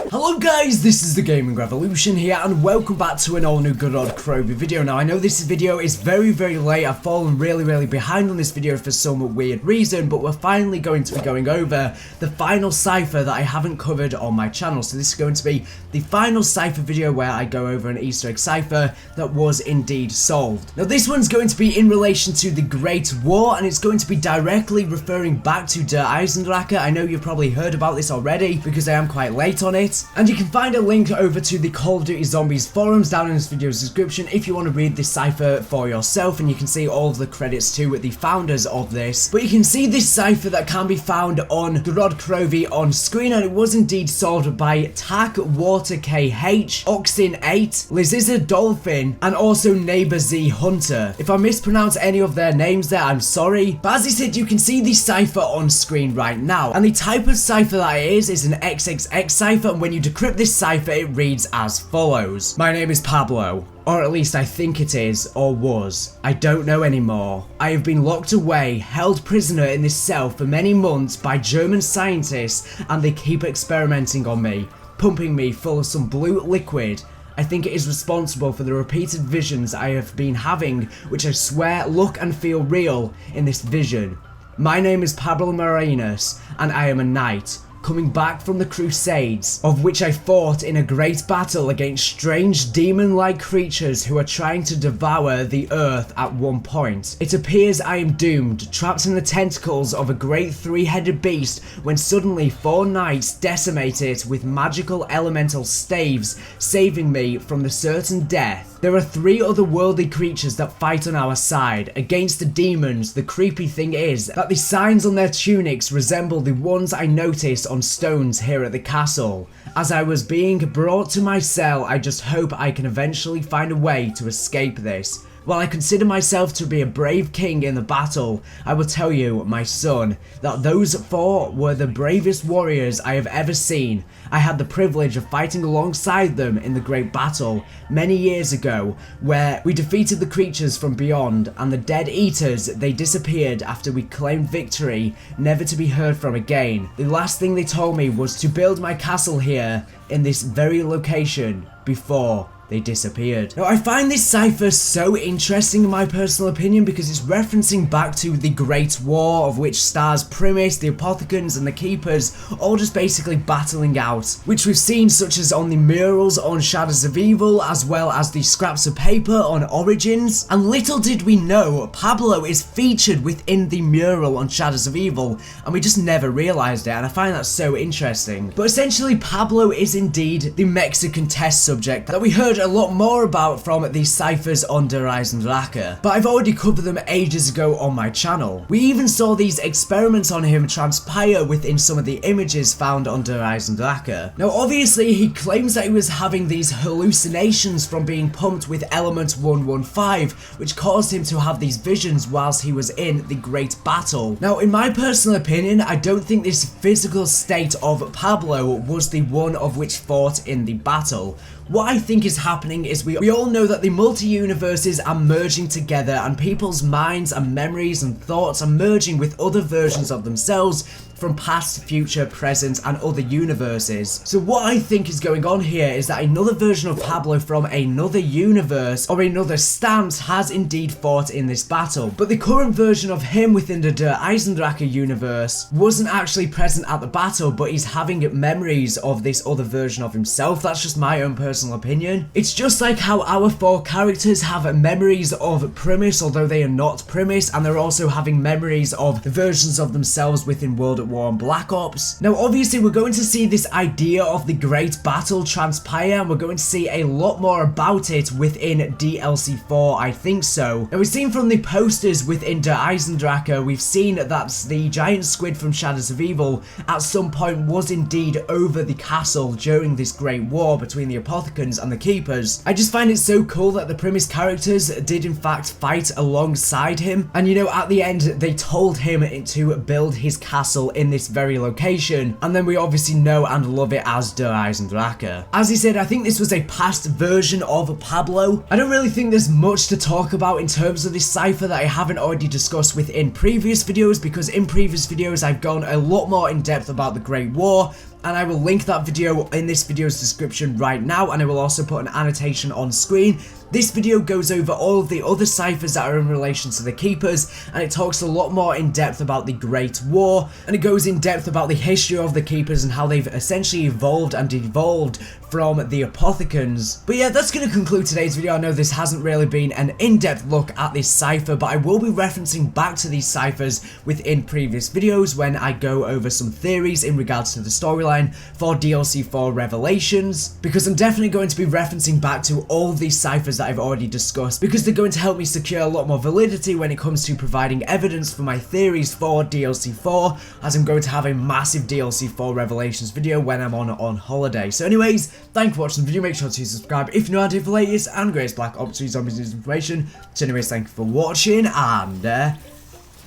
Hello guys, this is the Gaming Revolution here, and welcome back to an all new GOROD KROVI video. Now I know this video is very late. I've fallen really behind on this video for some weird reason, but we're finally going to be going over the final cipher that I haven't covered on my channel. So this is going to be the final cipher video where I go over an Easter egg cipher that was indeed solved. Now this one's going to be in relation to the Great War, and it's going to be directly referring back to Der Eisendrache. I know you've probably heard about this already because I am quite late on it. And you can find a link over to the Call of Duty Zombies forums down in this video's description if you want to read this cipher for yourself, and you can see all of the credits to the founders of this. But you can see this cipher that can be found on GOROD KROVI on screen, and it was indeed solved by Tak Water KH, Oxin 8, Liziza Dolphin, and also Neighbor Z Hunter. If I mispronounce any of their names there, I'm sorry. But as I said, you can see the cipher on screen right now, and the type of cipher that it is an XXX cipher, and when you decrypt this cipher, it reads as follows. My name is Pablo. Or at least I think it is, or was. I don't know anymore. I have been locked away, held prisoner in this cell for many months by German scientists, and they keep experimenting on me, pumping me full of some blue liquid. I think it is responsible for the repeated visions I have been having, which I swear look and feel real in this vision. My name is Pablo Marinas, and I am a knight, coming back from the Crusades, of which I fought in a great battle against strange demon-like creatures who are trying to devour the earth at one point. It appears I am doomed, trapped in the tentacles of a great three-headed beast, when suddenly 4 knights decimate it with magical elemental staves, saving me from the certain death. There are 3 otherworldly creatures that fight on our side. Against the demons, the creepy thing is that the signs on their tunics resemble the ones I noticed on stones here at the castle. As I was being brought to my cell, I just hope I can eventually find a way to escape this. While I consider myself to be a brave king in the battle, I will tell you, my son, that those 4 were the bravest warriors I have ever seen. I had the privilege of fighting alongside them in the great battle many years ago, where we defeated the creatures from beyond, and the Dead Eaters, they disappeared after we claimed victory, never to be heard from again. The last thing they told me was to build my castle here, in this very location, before they disappeared. Now I find this cipher so interesting in my personal opinion because it's referencing back to the Great War, of which stars Primus, the Apothecans, and the Keepers all just basically battling out, which we've seen such as on the murals on Shadows of Evil, as well as the scraps of paper on Origins. And little did we know, Pablo is featured within the mural on Shadows of Evil, and we just never realized it, and I find that so interesting. But essentially Pablo is indeed the Mexican test subject that we heard a lot more about from these ciphers on Der Eisendrache, but I've already covered them ages ago on my channel. We even saw these experiments on him transpire within some of the images found on Der Eisendrache. Now obviously he claims that he was having these hallucinations from being pumped with element 115, which caused him to have these visions whilst he was in the great battle. Now in my personal opinion, I don't think this physical state of Pablo was the one of which fought in the battle. What I think is happening is we all know that the multi-universes are merging together, and people's minds and memories and thoughts are merging with other versions of themselves from past, future, present, and other universes. So what I think is going on here is that another version of Pablo from another universe or another stance has indeed fought in this battle, but the current version of him within the Der Eisendrache universe wasn't actually present at the battle, but he's having memories of this other version of himself. That's just my own personal opinion. It's just like how our 4 characters have memories of Primus, although they are not Primus, and they're also having memories of the versions of themselves within World at War and Black Ops. Now obviously we're going to see this idea of the Great Battle transpire, and we're going to see a lot more about it within DLC 4, I think so. Now we've seen from the posters within Der Eisendrache, we've seen that the giant squid from Shadows of Evil at some point was indeed over the castle during this Great War between the Apothicons and the Keepers. I just find it so cool that the premise characters did in fact fight alongside him, and you know, at the end they told him to build his castle in this very location, and then we obviously know and love it as Der Eisendrache. As he said, I think this was a past version of Pablo. I don't really think there's much to talk about in terms of this cipher that I haven't already discussed within previous videos, because in previous videos I've gone a lot more in depth about the Great War, and I will link that video in this video's description right now, and I will also put an annotation on screen. This video goes over all of the other ciphers that are in relation to the Keepers, and it talks a lot more in depth about the Great War, and it goes in depth about the history of the Keepers and how they've essentially evolved and evolved from the Apothicons. But yeah, that's going to conclude today's video. I know this hasn't really been an in-depth look at this cipher, but I will be referencing back to these ciphers within previous videos when I go over some theories in regards to the storyline for DLC 4 Revelations, because I'm definitely going to be referencing back to all of these ciphers that I've already discussed, because they're going to help me secure a lot more validity when it comes to providing evidence for my theories for DLC 4, as I'm going to have a massive DLC 4 Revelations video when I'm on holiday. So anyways, thank you for watching the video. Make sure to subscribe if you're not for the latest and greatest Black Ops 3 Zombies news information. So anyways, thank you for watching, and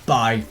bye.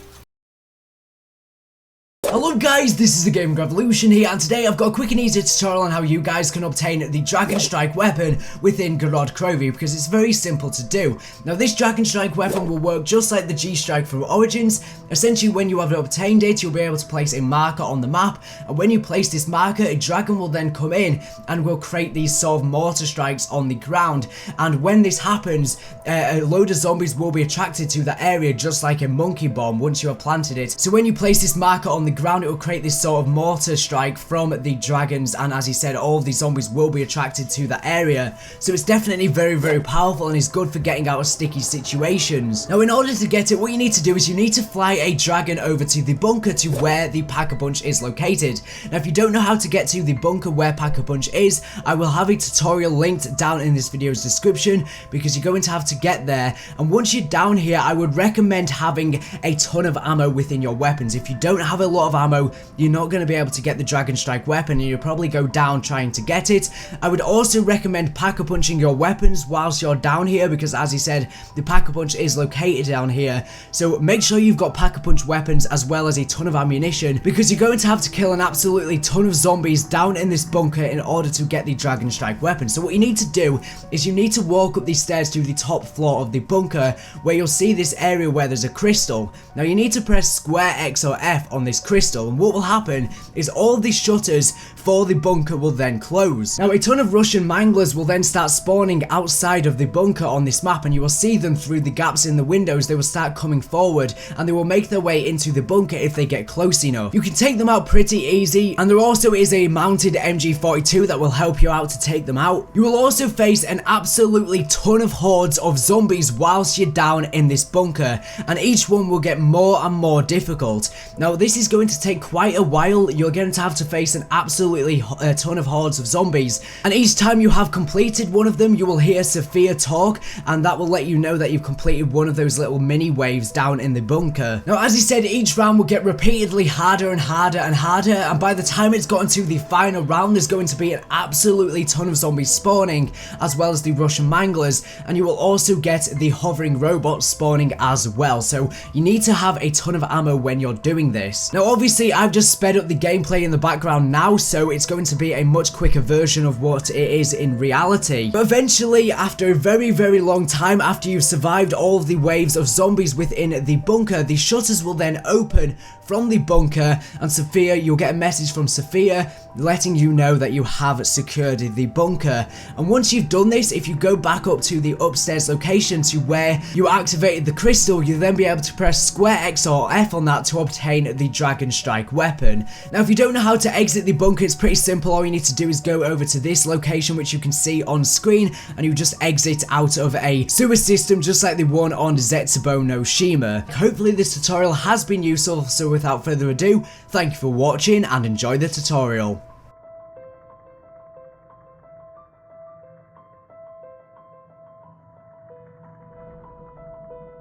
Hello guys, this is the Gaming Revolution here, and today I've got a quick and easy tutorial on how you guys can obtain the Dragon Strike weapon within GOROD KROVI, because it's very simple to do. Now this Dragon Strike weapon will work just like the G-Strike from Origins. Essentially, when you have obtained it, you'll be able to place a marker on the map, and when you place this marker, a dragon will then come in and will create these sort of mortar strikes on the ground, and when this happens, a load of zombies will be attracted to that area just like a monkey bomb once you have planted it. So when you place this marker on the ground, it will create this sort of mortar strike from the dragons, and as he said, all of the zombies will be attracted to that area. So it's definitely very, very powerful, and is good for getting out of sticky situations. Now in order to get it, what you need to do is you need to fly a dragon over to the bunker to where the Pack-a-Punch is located. Now if you don't know how to get to the bunker where Pack-a-Punch is, I will have a tutorial linked down in this video's description, because you're going to have to get there, and once you're down here, I would recommend having a ton of ammo within your weapons. If you don't have a lot of ammo, you're not going to be able to get the Dragon Strike weapon, and you'll probably go down trying to get it. I would also recommend Pack-a-Punching your weapons whilst you're down here, because as he said, the Pack-a-Punch is located down here. So make sure you've got Pack-a-Punch weapons as well as a ton of ammunition, because you're going to have to kill an absolutely ton of zombies down in this bunker in order to get the Dragon Strike weapon. So what you need to do is you need to walk up these stairs to the top floor of the bunker, where you'll see this area where there's a crystal. Now you need to press square X or F on this crystal, and what will happen is all the shutters for the bunker will then close. Now a ton of Russian manglers will then start spawning outside of the bunker on this map, and you will see them through the gaps in the windows. They will start coming forward, and they will make their way into the bunker if they get close enough. You can take them out pretty easy, and there also is a mounted MG42 that will help you out to take them out. You will also face an absolutely ton of hordes of zombies whilst you're down in this bunker, and each one will get more and more difficult. Now this is going to take quite a while. You're going to have to face an absolutely ton of hordes of zombies, and each time you have completed one of them, you will hear Sophia talk, and that will let you know that you've completed one of those little mini waves down in the bunker. Now as he said, each round will get repeatedly harder and harder and harder, and by the time it's gotten to the final round, there's going to be an absolutely ton of zombies spawning, as well as the Russian manglers, and you will also get the hovering robots spawning as well. So you need to have a ton of ammo when you're doing this. Now obviously I've just sped up the gameplay in the background now, so it's going to be a much quicker version of what it is in reality. But eventually, after a very, very long time, after you've survived all of the waves of zombies within the bunker, the shutters will then open from the bunker, and Sophia, you'll get a message from Sophia letting you know that you have secured the bunker. And once you've done this, if you go back up to the upstairs location to where you activated the crystal, you'll then be able to press square X or F on that to obtain the Dragon Strike weapon. Now if you don't know how to exit the bunker, it's pretty simple. All you need to do is go over to this location which you can see on screen, and you just exit out of a sewer system just like the one on Zetsubo no Shima. Hopefully this tutorial has been useful, so without further ado, thank you for watching and enjoy the tutorial.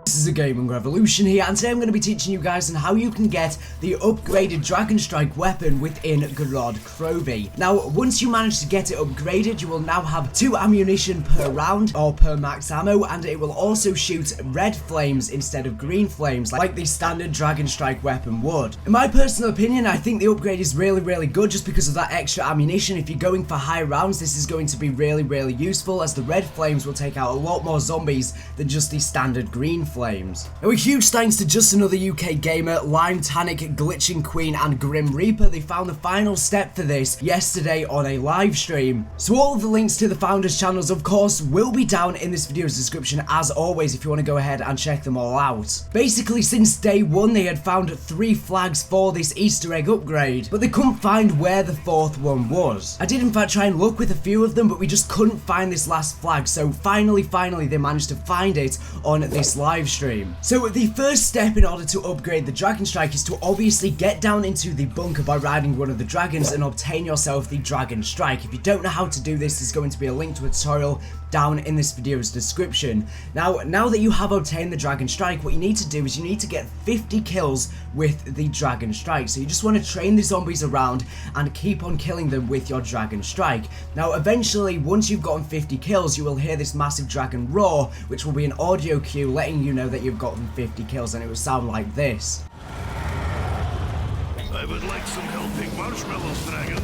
This is a Gaming Revolution here, and today I'm going to be teaching you guys on how you can get the upgraded Dragon Strike weapon within GOROD KROVI. Now, once you manage to get it upgraded, you will now have 2 ammunition per round, or per max ammo, and it will also shoot red flames instead of green flames, like the standard Dragon Strike weapon would. In my personal opinion, I think the upgrade is really good just because of that extra ammunition. If you're going for high rounds, this is going to be really useful, as the red flames will take out a lot more zombies than just the standard green flames. Now, a huge thanks to just another UK gamer, Lime Tanic, Glitching Queen and Grim Reaper. They found the final step for this yesterday on a live stream. So all of the links to the founders' channels, of course, will be down in this video's description as always if you want to go ahead and check them all out. Basically, since day 1 they had found 3 flags for this Easter egg upgrade, but they couldn't find where the 4th one was. I did in fact try and look with a few of them, but we just couldn't find this last flag, so finally they managed to find it on this live stream. So the first step in order to upgrade the Dragon Strike is to obviously get down into the bunker by riding one of the dragons and obtain yourself the Dragon Strike. If you don't know how to do this, there's going to be a link to a tutorial down in this video's description. Now that you have obtained the Dragon Strike, what you need to do is you need to get 50 kills with the Dragon Strike. So you just want to train the zombies around and keep on killing them with your Dragon Strike. Now eventually, once you've gotten 50 kills, you will hear this massive dragon roar, which will be an audio cue letting you know that you've gotten 50 kills, and it will sound like this. I would like some helping marshmallows, dragon.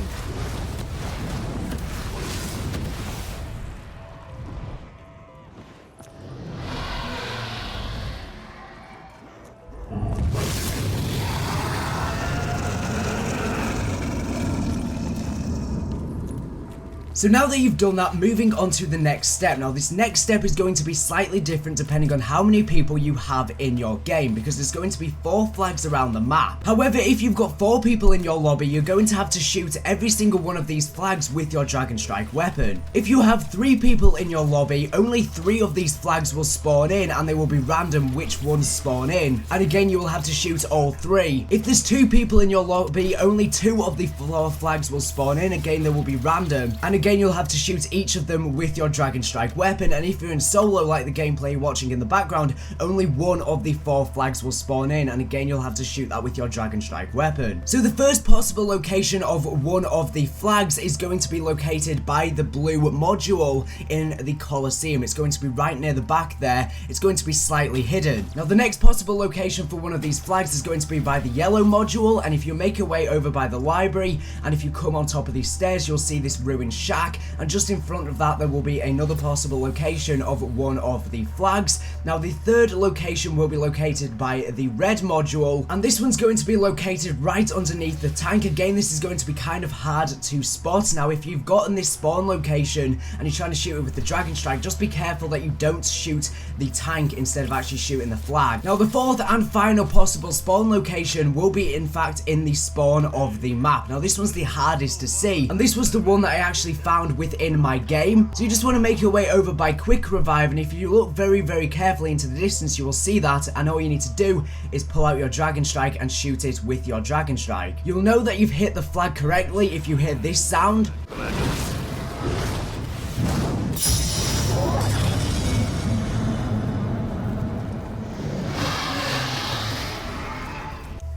So now that you've done that, moving on to the next step. Now this next step is going to be slightly different depending on how many people you have in your game, because there's going to be 4 flags around the map. However, if you've got 4 people in your lobby, you're going to have to shoot every single one of these flags with your Dragon Strike weapon. If you have 3 people in your lobby, only 3 of these flags will spawn in, and they will be random which ones spawn in. And again, you will have to shoot all 3. If there's 2 people in your lobby, only 2 of the 4 flags will spawn in. Again, they will be random. And again, you'll have to shoot each of them with your Dragon Strike weapon, and if you're in solo like the gameplay you're watching in the background, only 1 of the 4 flags will spawn in, and again you'll have to shoot that with your Dragon Strike weapon. So the first possible location of one of the flags is going to be located by the blue module in the Colosseum. It's going to be right near the back there. It's going to be slightly hidden. Now the next possible location for one of these flags is going to be by the yellow module, and if you make your way over by the library and if you come on top of these stairs, you'll see this ruined shack, and just in front of that there will be another possible location of one of the flags. Now the third location will be located by the red module, and this one's going to be located right underneath the tank. Again, this is going to be kind of hard to spot. Now if you've gotten this spawn location and you're trying to shoot it with the Dragon Strike, just be careful that you don't shoot the tank instead of actually shooting the flag. Now the 4th and final possible spawn location will be in fact in the spawn of the map. Now this one's the hardest to see, and this was the one that I actually found within my game. So you just want to make your way over by quick revive, and if you look very carefully into the distance, you will see that, and all you need to do is pull out your Dragon Strike and shoot it with your Dragon Strike. You'll know that you've hit the flag correctly if you hear this sound.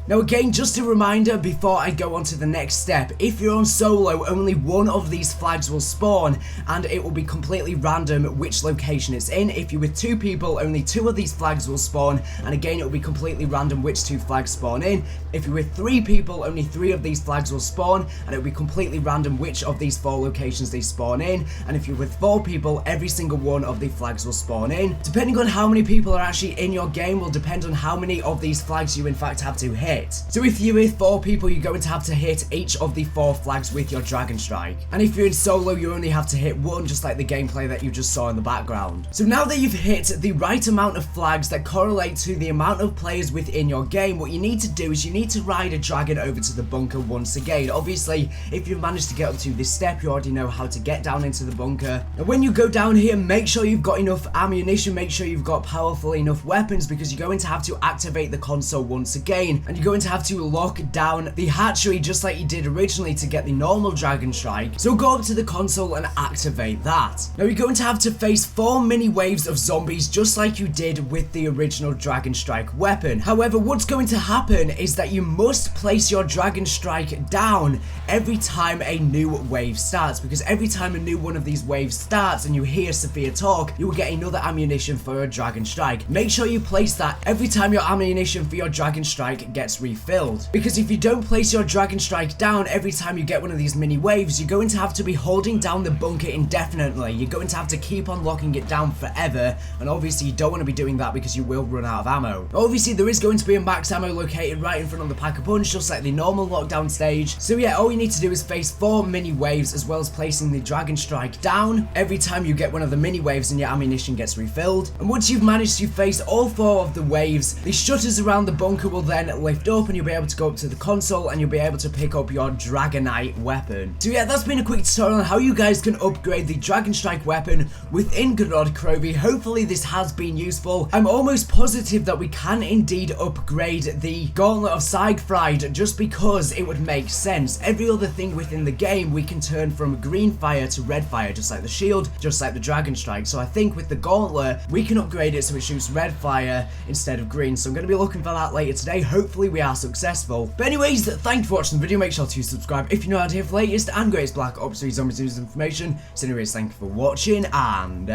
Now again, just a reminder before I go on to the next step, if you're on solo, only 1 of these flags will spawn, and it will be completely random which location it's in. If you're with 2 people, only 2 of these flags will spawn, and again it will be completely random which 2 flags spawn in. If you're with 3 people, only 3 of these flags will spawn, and it will be completely random which of these 4 locations they spawn in. And if you're with 4 people, every single one of the flags will spawn in. Depending on how many people are actually in your game will depend on how many of these flags you in fact have to hit. hit. So if you're with 4 people, you're going to have to hit each of the 4 flags with your Dragon Strike. And if you're in solo, you only have to hit 1, just like the gameplay that you just saw in the background. So now that you've hit the right amount of flags that correlate to the amount of players within your game, what you need to do is you need to ride a dragon over to the bunker once again. Obviously, if you've managed to get up to this step, you already know how to get down into the bunker. And when you go down here, make sure you've got enough ammunition, make sure you've got powerful enough weapons, because you're going to have to activate the console once again, and you're going to have to lock down the hatchery just like you did originally to get the normal Dragon Strike. So go up to the console and activate that. Now you're going to have to face 4 mini waves of zombies just like you did with the original Dragon Strike weapon. However, what's going to happen is that you must place your Dragon Strike down every time a new wave starts, because every time a new one of these waves starts and you hear Sophia talk, you will get another ammunition for a Dragon Strike. Make sure you place that every time your ammunition for your Dragon Strike gets refilled, because if you don't place your Dragon Strike down every time you get one of these mini waves, you're going to have to be holding down the bunker indefinitely. You're going to have to keep on locking it down forever, and obviously you don't want to be doing that because you will run out of ammo. Obviously there is going to be a max ammo located right in front of the Pack-a-Punch, just like the normal lockdown stage. So yeah, all you need to do is face 4 mini waves, as well as placing the Dragon Strike down every time you get one of the mini waves and your ammunition gets refilled. And once you've managed to face all 4 of the waves, the shutters around the bunker will then lift up and you'll be able to go up to the console and you'll be able to pick up your Dragonite weapon. So yeah, that's been a quick tutorial on how you guys can upgrade the Dragon Strike weapon within GOROD KROVI. Hopefully this has been useful. I'm almost positive that we can indeed upgrade the Gauntlet of Siegfried, just because it would make sense. Every other thing within the game we can turn from green fire to red fire, just like the shield, just like the Dragon Strike. So I think with the Gauntlet we can upgrade it so it shoots red fire instead of green. So I'm going to be looking for that later today. Hopefully we are successful. But anyways, thank you for watching the video. Make sure to subscribe if you're not here for the latest and greatest Black Ops 3 Zombies news information. So anyways, thank you for watching, and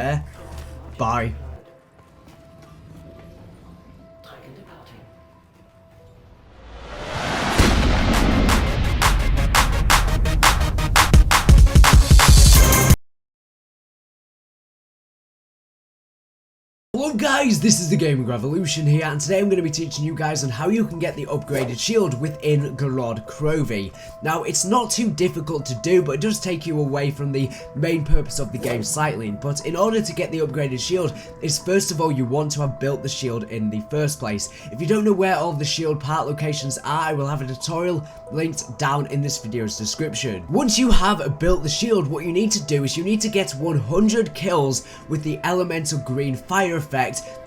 bye. Hello guys, this is the Gaming Revolution here, and today I'm going to be teaching you guys on how you can get the upgraded shield within GOROD KROVI. Now, it's not too difficult to do, but it does take you away from the main purpose of the game slightly. But in order to get the upgraded shield, is first of all you want to have built the shield in the first place. If you don't know where all the shield part locations are, I will have a tutorial linked down in this video's description. Once you have built the shield, what you need to do is you need to get 100 kills with the elemental green fire effect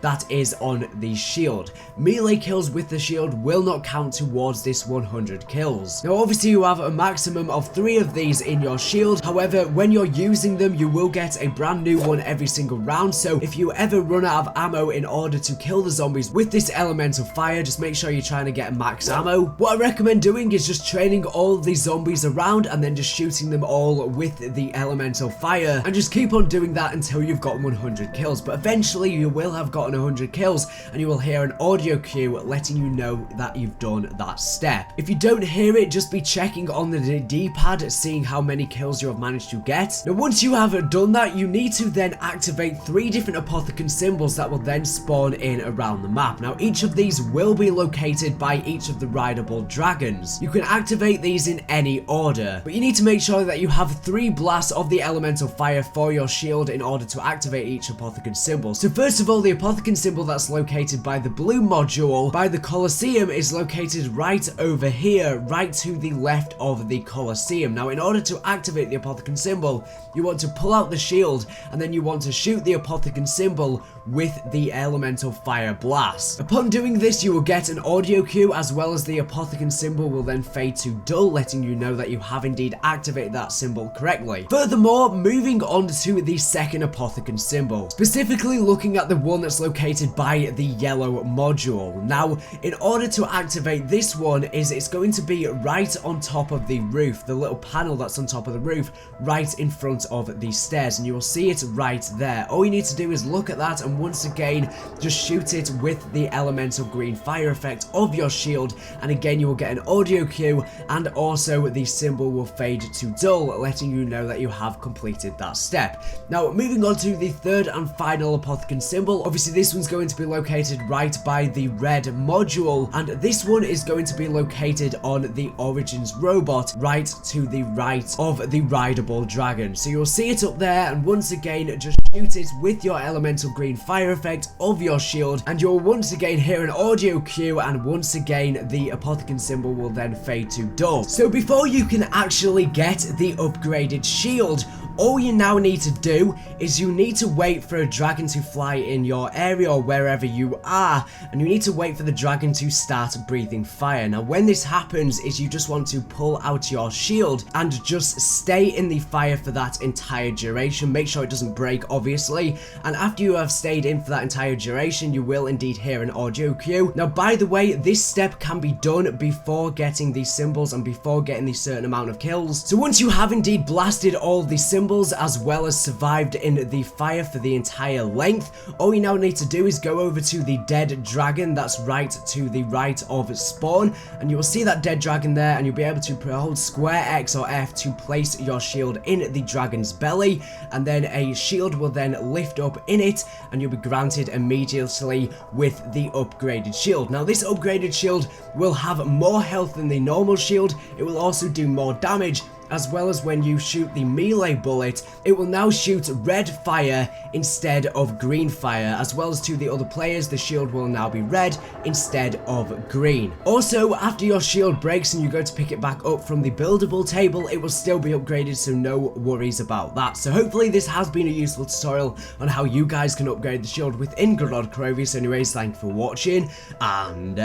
that is on the shield. Melee kills with the shield will not count towards this 100 kills. Now obviously you have a maximum of 3 of these in your shield. However, when you're using them, you will get a brand new one every single round. So if you ever run out of ammo in order to kill the zombies with this elemental fire, just make sure you're trying to get max ammo. What I recommend doing is just training all of these zombies around and then just shooting them all with the elemental fire, and just keep on doing that until you've got 100 kills. But eventually you will have gotten 100 kills and you will hear an audio cue letting you know that you've done that step. If you don't hear it, just be checking on the D-pad, seeing how many kills you have managed to get. Now once you have done that, you need to then activate 3 different Apothicon symbols that will then spawn in around the map. Now each of these will be located by each of the rideable dragons. You can activate these in any order, but you need to make sure that you have 3 blasts of the elemental fire for your shield in order to activate each Apothicon symbol. So first of all, the Apothicon symbol that's located by the blue module by the Colosseum is located right over here, right to the left of the Colosseum. Now in order to activate the Apothicon symbol, you want to pull out the shield and then you want to shoot the Apothicon symbol with the elemental fire blast. Upon doing this, you will get an audio cue, as well as the Apothicon symbol will then fade to dull, letting you know that you have indeed activated that symbol correctly. Furthermore, moving on to the second Apothicon symbol, specifically looking at the one that's located by the yellow module. Now, in order to activate this one, it's going to be right on top of the roof, the little panel that's on top of the roof, right in front of the stairs, and you will see it right there. All you need to do is look at that and once again just shoot it with the elemental green fire effect of your shield, and again you will get an audio cue, and also the symbol will fade to dull, letting you know that you have completed that step. Now moving on to the third and final Apothicon symbol. Obviously this one's going to be located right by the red module, and this one is going to be located on the Origins robot right to the right of the rideable dragon. So you'll see it up there, and once again just shoot it with your elemental green fire effect of your shield, and you'll once again hear an audio cue, and once again the apothecary symbol will then fade to dull. So before you can actually get the upgraded shield, all you now need to do is you need to wait for a dragon to fly in your area or wherever you are, and you need to wait for the dragon to start breathing fire. Now when this happens is you just want to pull out your shield and just stay in the fire for that entire duration. Make sure it doesn't break, obviously, and after you have stayed in for that entire duration you will indeed hear an audio cue. Now by the way, this step can be done before getting these symbols and before getting the certain amount of kills. So once you have indeed blasted all the symbols as well as survived in the fire for the entire length, all you now need to do is go over to the dead dragon that's right to the right of spawn, and you will see that dead dragon there, and you'll be able to hold square X or F to place your shield in the dragon's belly, and then a shield will then lift up in it and you'll be granted immediately with the upgraded shield. Now this upgraded shield will have more health than the normal shield. It will also do more damage, as well as when you shoot the melee bullet, it will now shoot red fire instead of green fire, as well as to the other players, the shield will now be red instead of green. Also, after your shield breaks and you go to pick it back up from the buildable table, it will still be upgraded, so no worries about that. So hopefully this has been a useful tutorial on how you guys can upgrade the shield within GOROD KROVI. So anyways, thank you for watching, and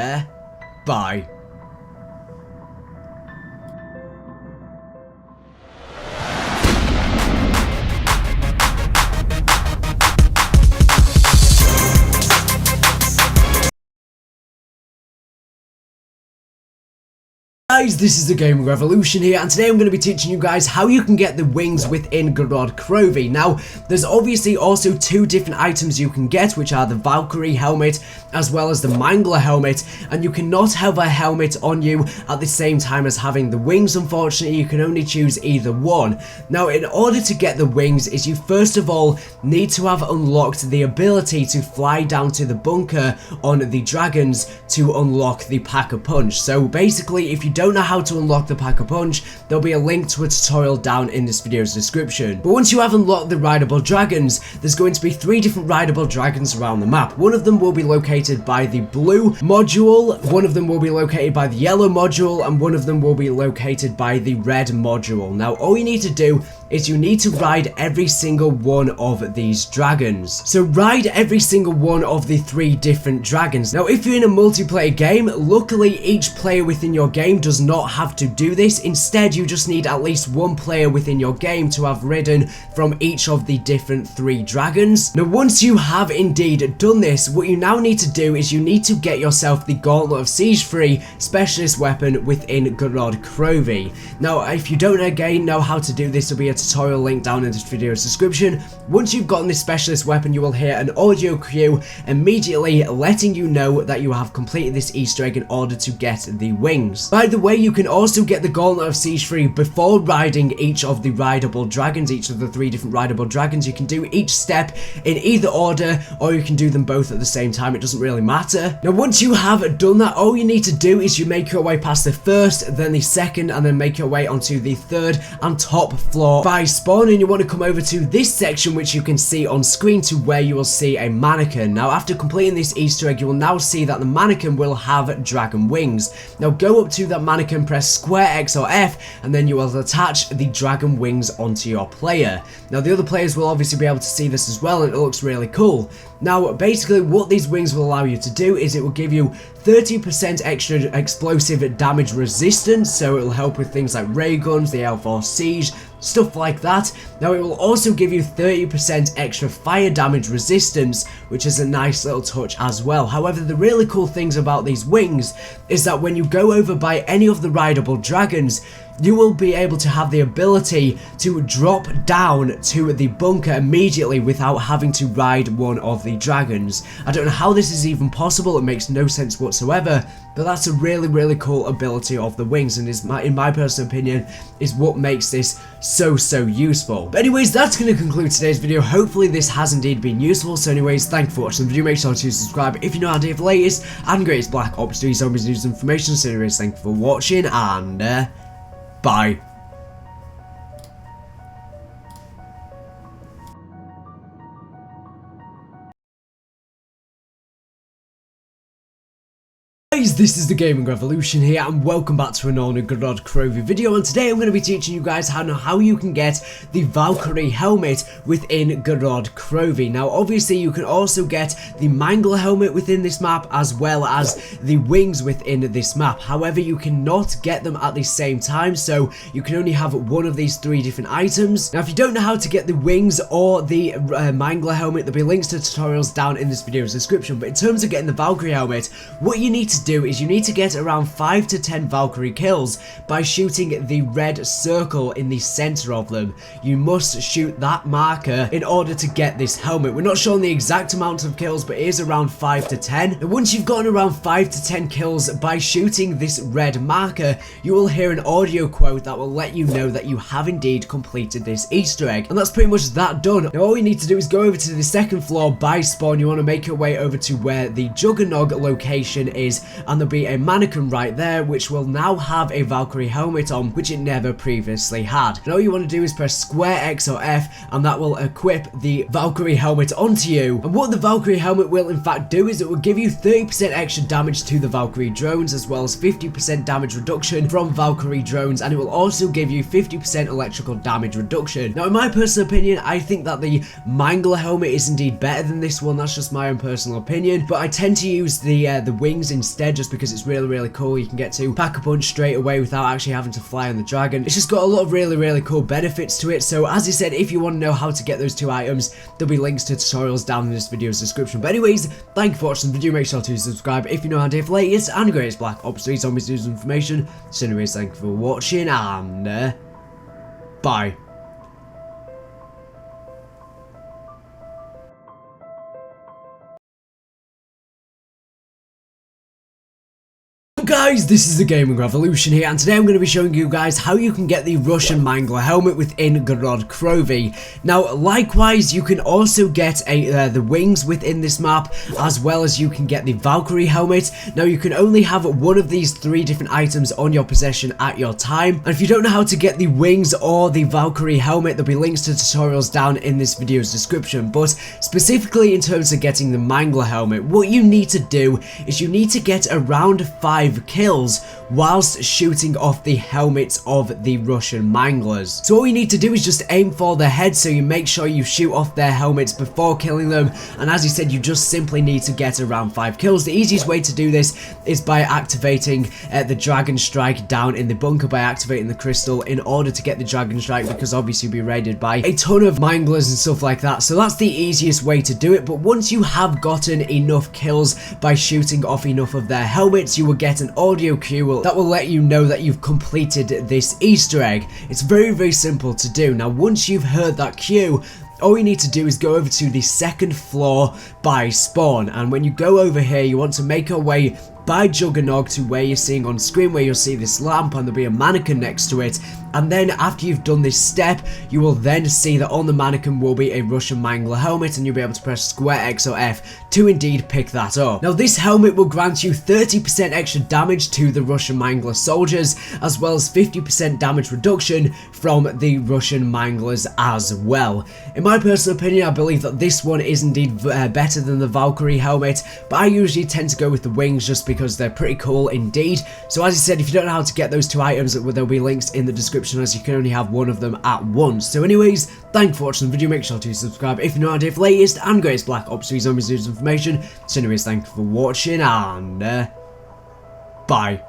bye. Guys, this is the Gaming Revolution here, and today I'm going to be teaching you guys how you can get the wings within GOROD KROVI. Now, there's obviously also two different items you can get, which are the Valkyrie helmet as well as the Mangler helmet, and you cannot have a helmet on you at the same time as having the wings. Unfortunately, you can only choose either one. Now, in order to get the wings is you first of all need to have unlocked the ability to fly down to the bunker on the dragons to unlock the Pack-a-Punch. So basically, if you don't know how to unlock the Pack-a-Punch, there'll be a link to a tutorial down in this video's description. But once you have unlocked the rideable dragons, there's going to be 3 different rideable dragons around the map. One of them will be located by the blue module, one of them will be located by the yellow module, and one of them will be located by the red module. Now all you need to do is you need to ride every single one of these dragons. So ride every single one of the 3 different dragons. Now if you're in a multiplayer game, luckily each player within your game does not have to do this. Instead, you just need at least one player within your game to have ridden from each of the different 3 dragons. Now once you have indeed done this, what you now need to do is you need to get yourself the Gauntlet of Siege Free specialist weapon within GOROD KROVI. Now if you don't again know how to do this, there'll be a tutorial link down in this video's description. Once you've gotten this specialist weapon, you will hear an audio cue immediately letting you know that you have completed this Easter egg in order to get the wings. By the way, you can also get the Gauntlet of Siege Free before riding each of the rideable dragons, each of the 3 different rideable dragons. You can do each step in either order, or you can do them both at the same time. It doesn't really matter. Now once you have done that, all you need to do is you make your way past the first, then the second, and then make your way onto the 3rd and top floor by spawn, and you want to come over to this section which you can see on screen, to where you will see a mannequin. Now after completing this Easter egg, you will now see that the mannequin will have dragon wings. Now go up to that mannequin, press square X or F, and then you will attach the dragon wings onto your player. Now the other players will obviously be able to see this as well, and it looks really cool. Now basically what these wings will allow you to do is it will give you 30% extra explosive damage resistance, so it will help with things like ray guns, the L4 Siege, stuff like that. Now it will also give you 30% extra fire damage resistance, which is a nice little touch as well. However, the really cool things about these wings is that when you go over by any of the rideable dragons, you will be able to have the ability to drop down to the bunker immediately without having to ride one of the dragons. I don't know how this is even possible, it makes no sense whatsoever, but that's a really cool ability of the wings, and in my personal opinion is what makes this so useful. But anyways, that's going to conclude today's video. Hopefully this has indeed been useful. So anyways, thank you for watching the video. Make sure to subscribe if you know how to get the latest and greatest Black Ops 3 zombies news and information. So anyways, thank you for watching, and bye. Guys, this is the Gaming Revolution here, and welcome back to another GOROD KROVI video. And today I'm going to be teaching you guys how you can get the Valkyrie helmet within GOROD KROVI. Now obviously you can also get the Mangler helmet within this map as well as the wings within this map. However, you cannot get them at the same time, so you can only have one of these three different items. Now if you don't know how to get the wings or the Mangler helmet, there'll be links to tutorials down in this video's description. But in terms of getting the Valkyrie helmet, what you need to do is you need to get around 5 to 10 Valkyrie kills by shooting the red circle in the center of them. You must shoot that marker in order to get this helmet. We're not showing the exact amount of kills, but it is around 5 to 10. And once you've gotten around 5 to 10 kills by shooting this red marker, you will hear an audio quote that will let you know that you have indeed completed this Easter egg. And that's pretty much that done. Now all you need to do is go over to the second floor by spawn. You want to make your way over to where the Juggernog location is, and there'll be a mannequin right there which will now have a Valkyrie helmet on, which it never previously had. And all you want to do is press square X or F, and that will equip the Valkyrie helmet onto you. And what the Valkyrie helmet will in fact do is it will give you 30% extra damage to the Valkyrie drones, as well as 50% damage reduction from Valkyrie drones, and it will also give you 50% electrical damage reduction. Now in my personal opinion, I think that the Mangler helmet is indeed better than this one. That's just my own personal opinion, but I tend to use the wings instead, just because it's really cool. You can get to pack a punch straight away without actually having to fly on the dragon. It's just got a lot of really cool benefits to it. So as I said, if you want to know how to get those two items, there'll be links to tutorials down in this video's description. But anyways, thank you for watching the video. Make sure to subscribe if you know how to get the latest and greatest Black Ops 3 zombies news and information. So anyways, thank you for watching, and bye. Guys, this is the Gaming Revolution here, and today I'm going to be showing you guys how you can get the Russian Mangler helmet within GOROD KROVI. Now, likewise, you can also get the wings within this map, as well as you can get the Valkyrie helmet. Now, you can only have one of these three different items on your possession at your time, and if you don't know how to get the wings or the Valkyrie helmet, there'll be links to tutorials down in this video's description. But specifically in terms of getting the Mangler helmet, what you need to do is you need to get around 5 kills whilst shooting off the helmets of the Russian Manglers. So all you need to do is just aim for their head, so you make sure you shoot off their helmets before killing them, and as you said, you just simply need to get around 5 kills. The easiest way to do this is by activating the Dragon Strike down in the bunker, by activating the crystal in order to get the Dragon Strike, because obviously you'll be raided by a ton of Manglers and stuff like that. So that's the easiest way to do it. But once you have gotten enough kills by shooting off enough of their helmets, you will get an audio cue that will let you know that you've completed this Easter egg. It's very simple to do. Now once you've heard that cue, all you need to do is go over to the second floor by spawn, and when you go over here, you want to make your way by Juggernog to where you're seeing on screen, where you'll see this lamp and there'll be a mannequin next to it. And then after you've done this step, you will then see that on the mannequin will be a Russian Mangler helmet, and you'll be able to press square X or F to indeed pick that up. Now this helmet will grant you 30% extra damage to the Russian Mangler soldiers, as well as 50% damage reduction from the Russian Manglers as well. In my personal opinion, I believe that this one is indeed better than the Valkyrie helmet, but I usually tend to go with the wings just because they're pretty cool indeed. So as I said, if you don't know how to get those two items, there'll be links in the description, as you can only have one of them at once. So anyways, thank you for watching the video. Make sure to subscribe if you know how to get the latest and greatest Black Ops 3 zombies news information. So anyways, thank you for watching, and bye.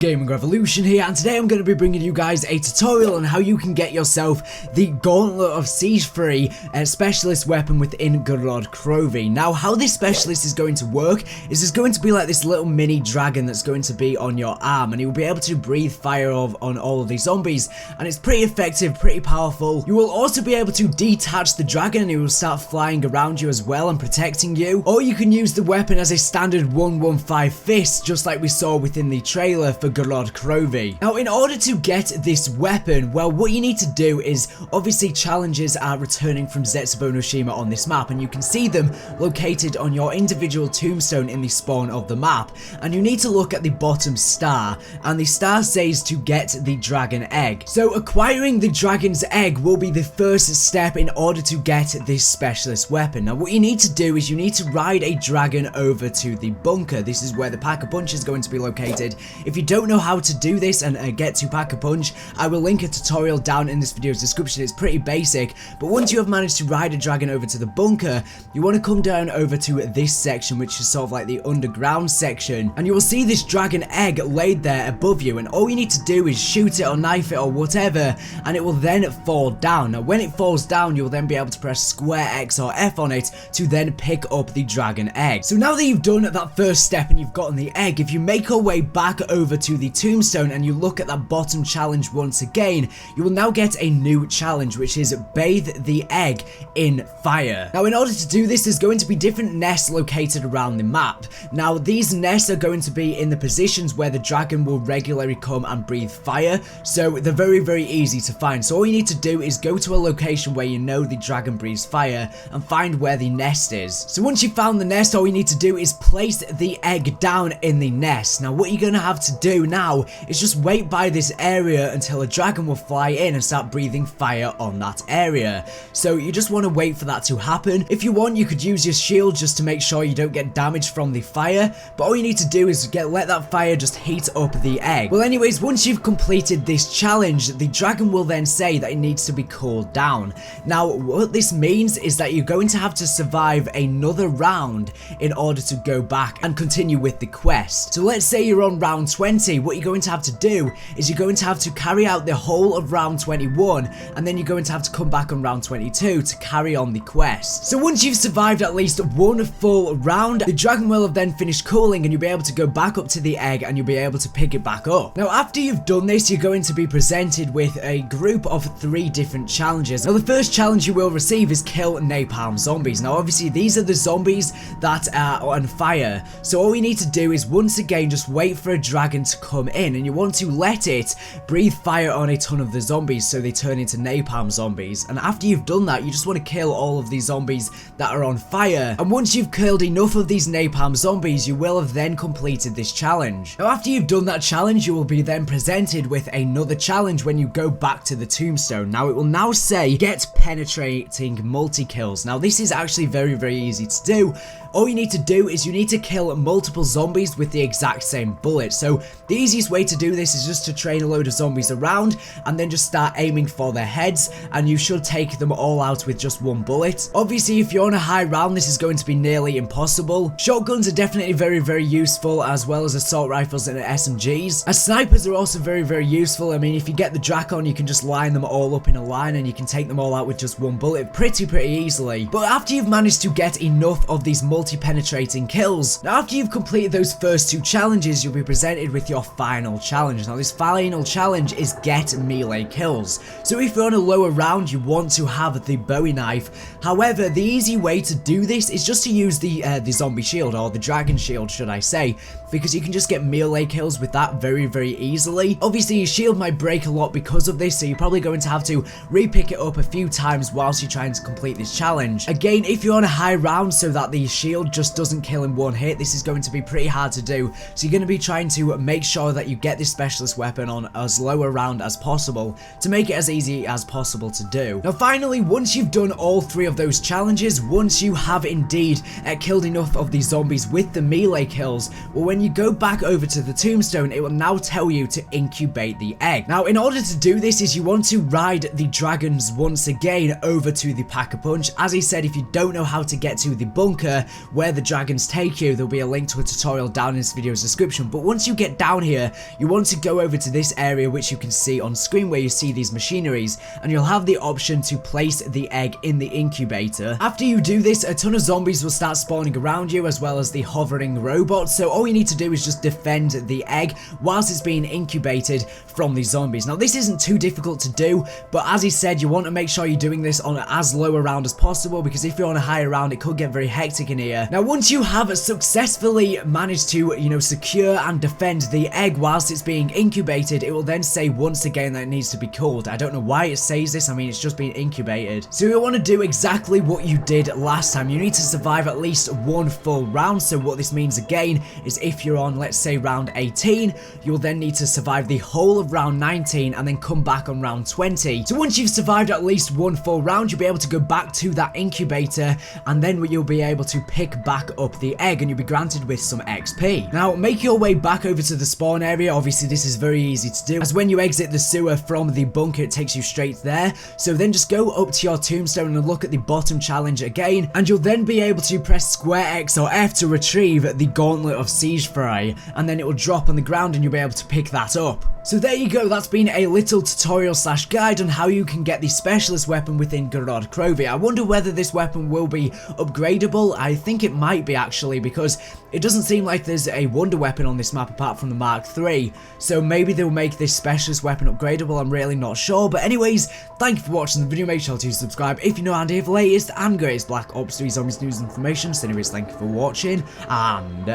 Gaming Revolution here, and today I'm going to be bringing you guys a tutorial on how you can get yourself the Gauntlet of Siege 3 specialist weapon within GOROD KROVI. Now, how this specialist is going to work is there's going to be like this little mini dragon that's going to be on your arm, and you'll be able to breathe fire on all of these zombies, and it's pretty effective, pretty powerful. You will also be able to detach the dragon, and it will start flying around you as well and protecting you, or you can use the weapon as a standard 115 fist, just like we saw within the trailer for GOROD KROVI. Now, in order to get this weapon, well, what you need to do is, obviously, challenges are returning from Zetsubo-no-Shima on this map, and you can see them located on your individual tombstone in the spawn of the map, and you need to look at the bottom star, and the star says to get the dragon egg. So acquiring the dragon's egg will be the first step in order to get this specialist weapon. Now, what you need to do is you need to ride a dragon over to the bunker. This is where the Pack-a-Punch is going to be located. If you don't know how to do this and get to Pack-a-Punch, I will link a tutorial down in this video's description. It's pretty basic, but once you have managed to ride a dragon over to the bunker, you want to come down over to this section, which is sort of like the underground section, and you will see this dragon egg laid there above you, and all you need to do is shoot it or knife it or whatever, and it will then fall down. Now, when it falls down, you will then be able to press square X or F on it to then pick up the dragon egg. So now that you've done that first step and you've gotten the egg, if you make your way back over to the tombstone and you look at that bottom challenge once again, you will now get a new challenge, which is bathe the egg in fire. Now, in order to do this, there's going to be different nests located around the map. Now, these nests are going to be in the positions where the dragon will regularly come and breathe fire, so they're very, very easy to find. So all you need to do is go to a location where you know the dragon breathes fire and find where the nest is. So once you've found the nest, all you need to do is place the egg down in the nest. Now, what you're going to have to do now is just wait by this area until a dragon will fly in and start breathing fire on that area. So you just want to wait for that to happen. If you want, you could use your shield just to make sure you don't get damaged from the fire, but all you need to do is let that fire just heat up the egg. Well, anyways, once you've completed this challenge, the dragon will then say that it needs to be cooled down. Now, what this means is that you're going to have to survive another round in order to go back and continue with the quest. So let's say you're on round 20, what you're going to have to do is you're going to have to carry out the whole of round 21, and then you're going to have to come back on round 22 to carry on the quest. So once you've survived at least one full round, the dragon will have then finished cooling, and you'll be able to go back up to the egg and you'll be able to pick it back up. Now, after you've done this, you're going to be presented with a group of 3 different challenges. Now, the first challenge you will receive is kill napalm zombies. Now, obviously, these are the zombies that are on fire, so all you need to do is once again just wait for a dragon to come in, and you want to let it breathe fire on a ton of the zombies so they turn into napalm zombies. And after you've done that, you just want to kill all of these zombies that are on fire, and once you've killed enough of these napalm zombies, you will have then completed this challenge. Now, after you've done that challenge, you will be then presented with another challenge when you go back to the tombstone. Now, it will now say get penetrating multi-kills. Now, this is actually very, very easy to do. All you need to do is you need to kill multiple zombies with the exact same bullet. So the easiest way to do this is just to train a load of zombies around and then just start aiming for their heads, and you should take them all out with just one bullet. Obviously, if you're on a high round, this is going to be nearly impossible. Shotguns are definitely very, very useful, as well as assault rifles and SMGs. Snipers are also very, very useful. I mean, if you get the Drakon, you can just line them all up in a line and you can take them all out with just one bullet pretty easily. But after you've managed to get enough of these multi-penetrating kills, now after you've completed those first 2 challenges, you'll be presented with your final challenge. Now, this final challenge is get melee kills. So if you're on a lower round, you want to have the Bowie knife. However, the easy way to do this is just to use the zombie shield, or the dragon shield, should I say, because you can just get melee kills with that very easily. Obviously, your shield might break a lot because of this, so you're probably going to have to re-pick it up a few times whilst you're trying to complete this challenge. Again, if you're on a high round so that the shield just doesn't kill in one hit, this is going to be pretty hard to do, so you're going to be trying to make sure that you get this specialist weapon on as low a round as possible to make it as easy as possible to do. Now, finally, once you've done all 3 of those challenges, once you have indeed killed enough of these zombies with the melee kills, well, when you go back over to the tombstone, it will now tell you to incubate the egg. Now, in order to do this, is you want to ride the dragons once again over to the Pack-a-Punch. As I said, if you don't know how to get to the bunker, where the dragons take you. There'll be a link to a tutorial down in this video's description. But once you get down here, you want to go over to this area which you can see on screen where you see these machineries, and you'll have the option to place the egg in the incubator. After you do this, a ton of zombies will start spawning around you, as well as the hovering robots. So all you need to do is just defend the egg whilst it's being incubated from these zombies. Now this isn't too difficult to do, but as he said, you want to make sure you're doing this on as low a round as possible, because if you're on a higher round, it could get very hectic in here. Now once you have successfully managed to, secure and defend the egg whilst it's being incubated, it will then say once again that it needs to be cooled. I don't know why it says this. I mean, it's just being incubated. So you want to do exactly what you did last time. You need to survive at least one full round. So what this means again is if you're on, let's say, round 18, you'll then need to survive the whole of round 19 and then come back on round 20. So once you've survived at least one full round, you'll be able to go back to that incubator, and then you'll be able to pick back up the egg and you'll be granted with some XP. Now make your way back over to the spawn area. Obviously this is very easy to do, as when you exit the sewer from the bunker, it takes you straight there. So then just go up to your tombstone and look at the bottom challenge again, and you'll then be able to press square X or F to retrieve the Gauntlet of Siege Fry, and then it will drop on the ground and you'll be able to pick that up. So there you go, that's been a little tutorial / guide on how you can get the specialist weapon within GOROD KROVI. I wonder whether this weapon will be upgradable. I think it might be actually, because it doesn't seem like there's a wonder weapon on this map apart from the Mark III. So maybe they'll make this specialist weapon upgradable, I'm really not sure. But anyways, thank you for watching the video. Make sure to subscribe if you're not here for the latest and greatest Black Ops 3 Zombies news and information. So anyways, thank you for watching, and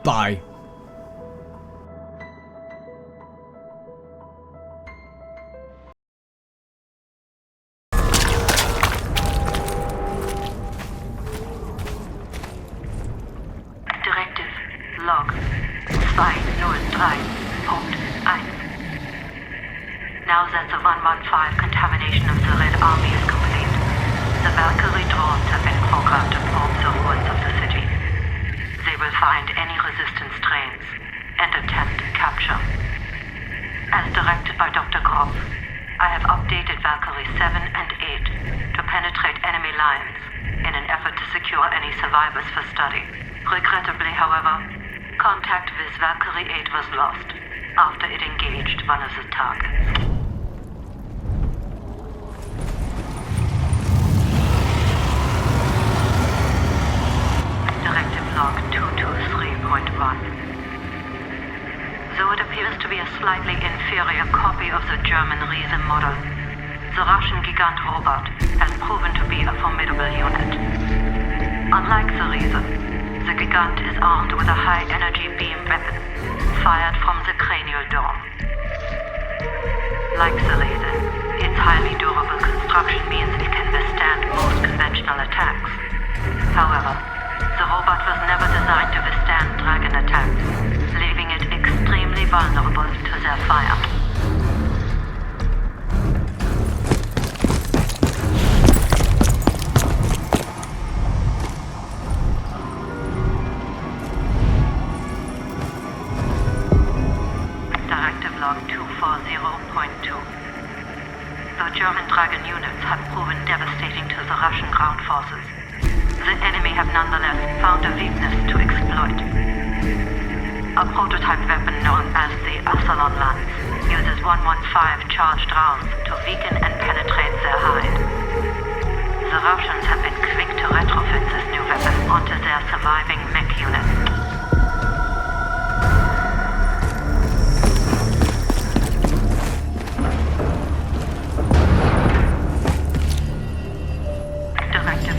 bye. Log 203.1. Now that the 115 contamination of the Red Army is complete, the Valkyrie drones have been programmed to probe the ruins of the city. They will find any resistance trains and attempt capture. As directed by Dr. Grov, I have updated Valkyrie 7 and 8 to penetrate enemy lines in an effort to secure any survivors for study. Regrettably, however, contact with Valkyrie 8 was lost after it engaged one of the targets. Directive log 223.1. Though it appears to be a slightly inferior copy of the German Riese model, the Russian Gigant robot has proven to be a formidable unit. Unlike the Riese, the Gigant is armed with a high-energy beam weapon fired from the cranial dome. Like the Riese, its highly durable construction means it can withstand most conventional attacks. However, the robot was never designed to withstand dragon attacks, leaving it extremely vulnerable to their fire. Log 240.2. Though German dragon units have proven devastating to the Russian ground forces, the enemy have nonetheless found a weakness to exploit. A prototype weapon known as the Absalon Lance uses 115 charged rounds to weaken and penetrate their hide. The Russians have been quick to retrofit this new weapon onto their surviving mech units.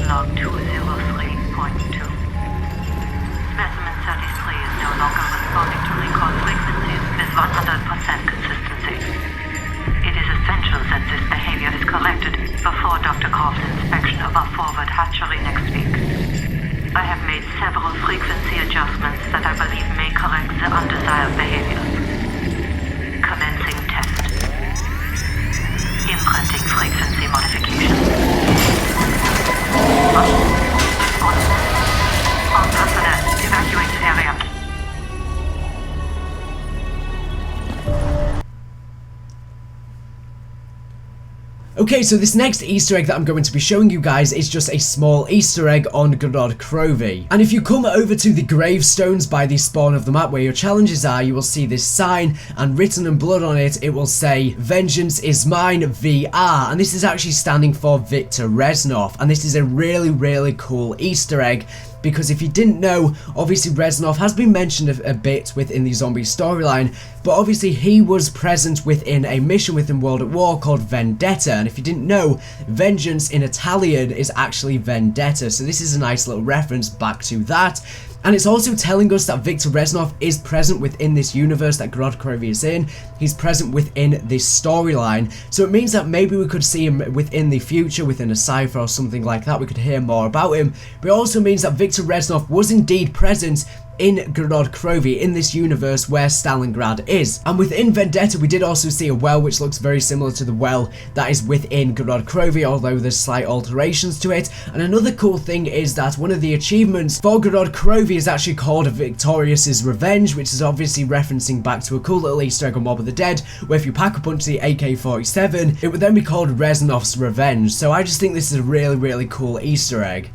Log 203.2. Specimen 33 is no longer responding to recall frequencies with 100% consistency. It is essential that this behavior is corrected before Dr. Grov's inspection of our forward hatchery next week. I have made several frequency adjustments that I believe may correct the undesired behavior. Commencing test. Imprinting frequency modification. All personnel, evacuate the area. Okay, so this next Easter egg that I'm going to be showing you guys is just a small Easter egg on GOROD KROVI. And if you come over to the gravestones by the spawn of the map where your challenges are, you will see this sign, and written in blood on it, it will say, "Vengeance is mine, VR." And this is actually standing for Viktor Reznov. And this is a really, really cool Easter egg. Because if you didn't know, obviously Reznov has been mentioned a bit within the zombie storyline, but obviously he was present within a mission within World at War called Vendetta, and if you didn't know, vengeance in Italian is actually vendetta, so this is a nice little reference back to that. And it's also telling us that Viktor Reznov is present within this universe that GOROD KROVI is in. He's present within this storyline. So it means that maybe we could see him within the future, within a cipher or something like that. We could hear more about him. But it also means that Viktor Reznov was indeed present in GOROD KROVI, in this universe where Stalingrad is. And within Vendetta we did also see a well which looks very similar to the well that is within GOROD KROVI, although there's slight alterations to it. And another cool thing is that one of the achievements for GOROD KROVI is actually called Victorious's Revenge, which is obviously referencing back to a cool little Easter egg on Mob of the Dead, where if you pack a punch to the AK-47, it would then be called Reznov's Revenge. So I just think this is a really, really cool Easter egg.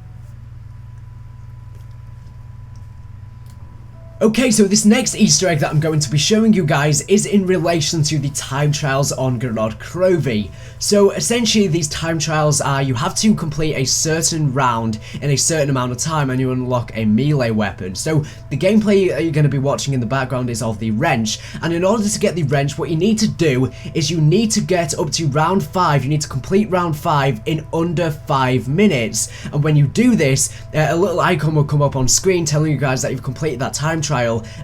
Okay, so this next Easter egg that I'm going to be showing you guys is in relation to the time trials on GOROD KROVI. So essentially these time trials are, you have to complete a certain round in a certain amount of time and you unlock a melee weapon. So the gameplay you're going to be watching in the background is of the wrench, and in order to get the wrench, what you need to do is you need to get up to round 5, you need to complete round 5 in under 5 minutes. And when you do this, a little icon will come up on screen telling you guys that you've completed that time trial,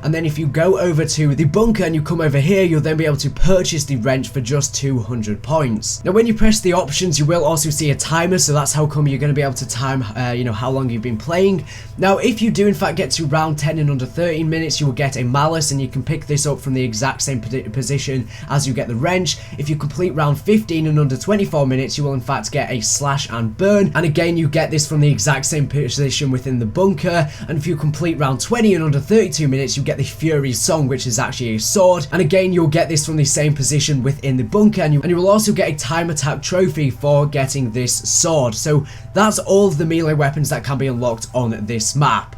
and then if you go over to the bunker and you come over here, you'll then be able to purchase the wrench for just 200 points. Now when you press the options, you will also see a timer, so that's how come you're going to be able to time you know, how long you've been playing. Now if you do in fact get to round 10 in under 13 minutes, you will get a malice, and you can pick this up from the exact same position as you get the wrench. If you complete round 15 in under 24 minutes, you will in fact get a slash and burn, and again you get this from the exact same position within the bunker. And if you complete round 20 in under 32 minutes, you get the Fury's Song, which is actually a sword, and again you'll get this from the same position within the bunker, and you will also get a time attack trophy for getting this sword. So that's all of the melee weapons that can be unlocked on this map.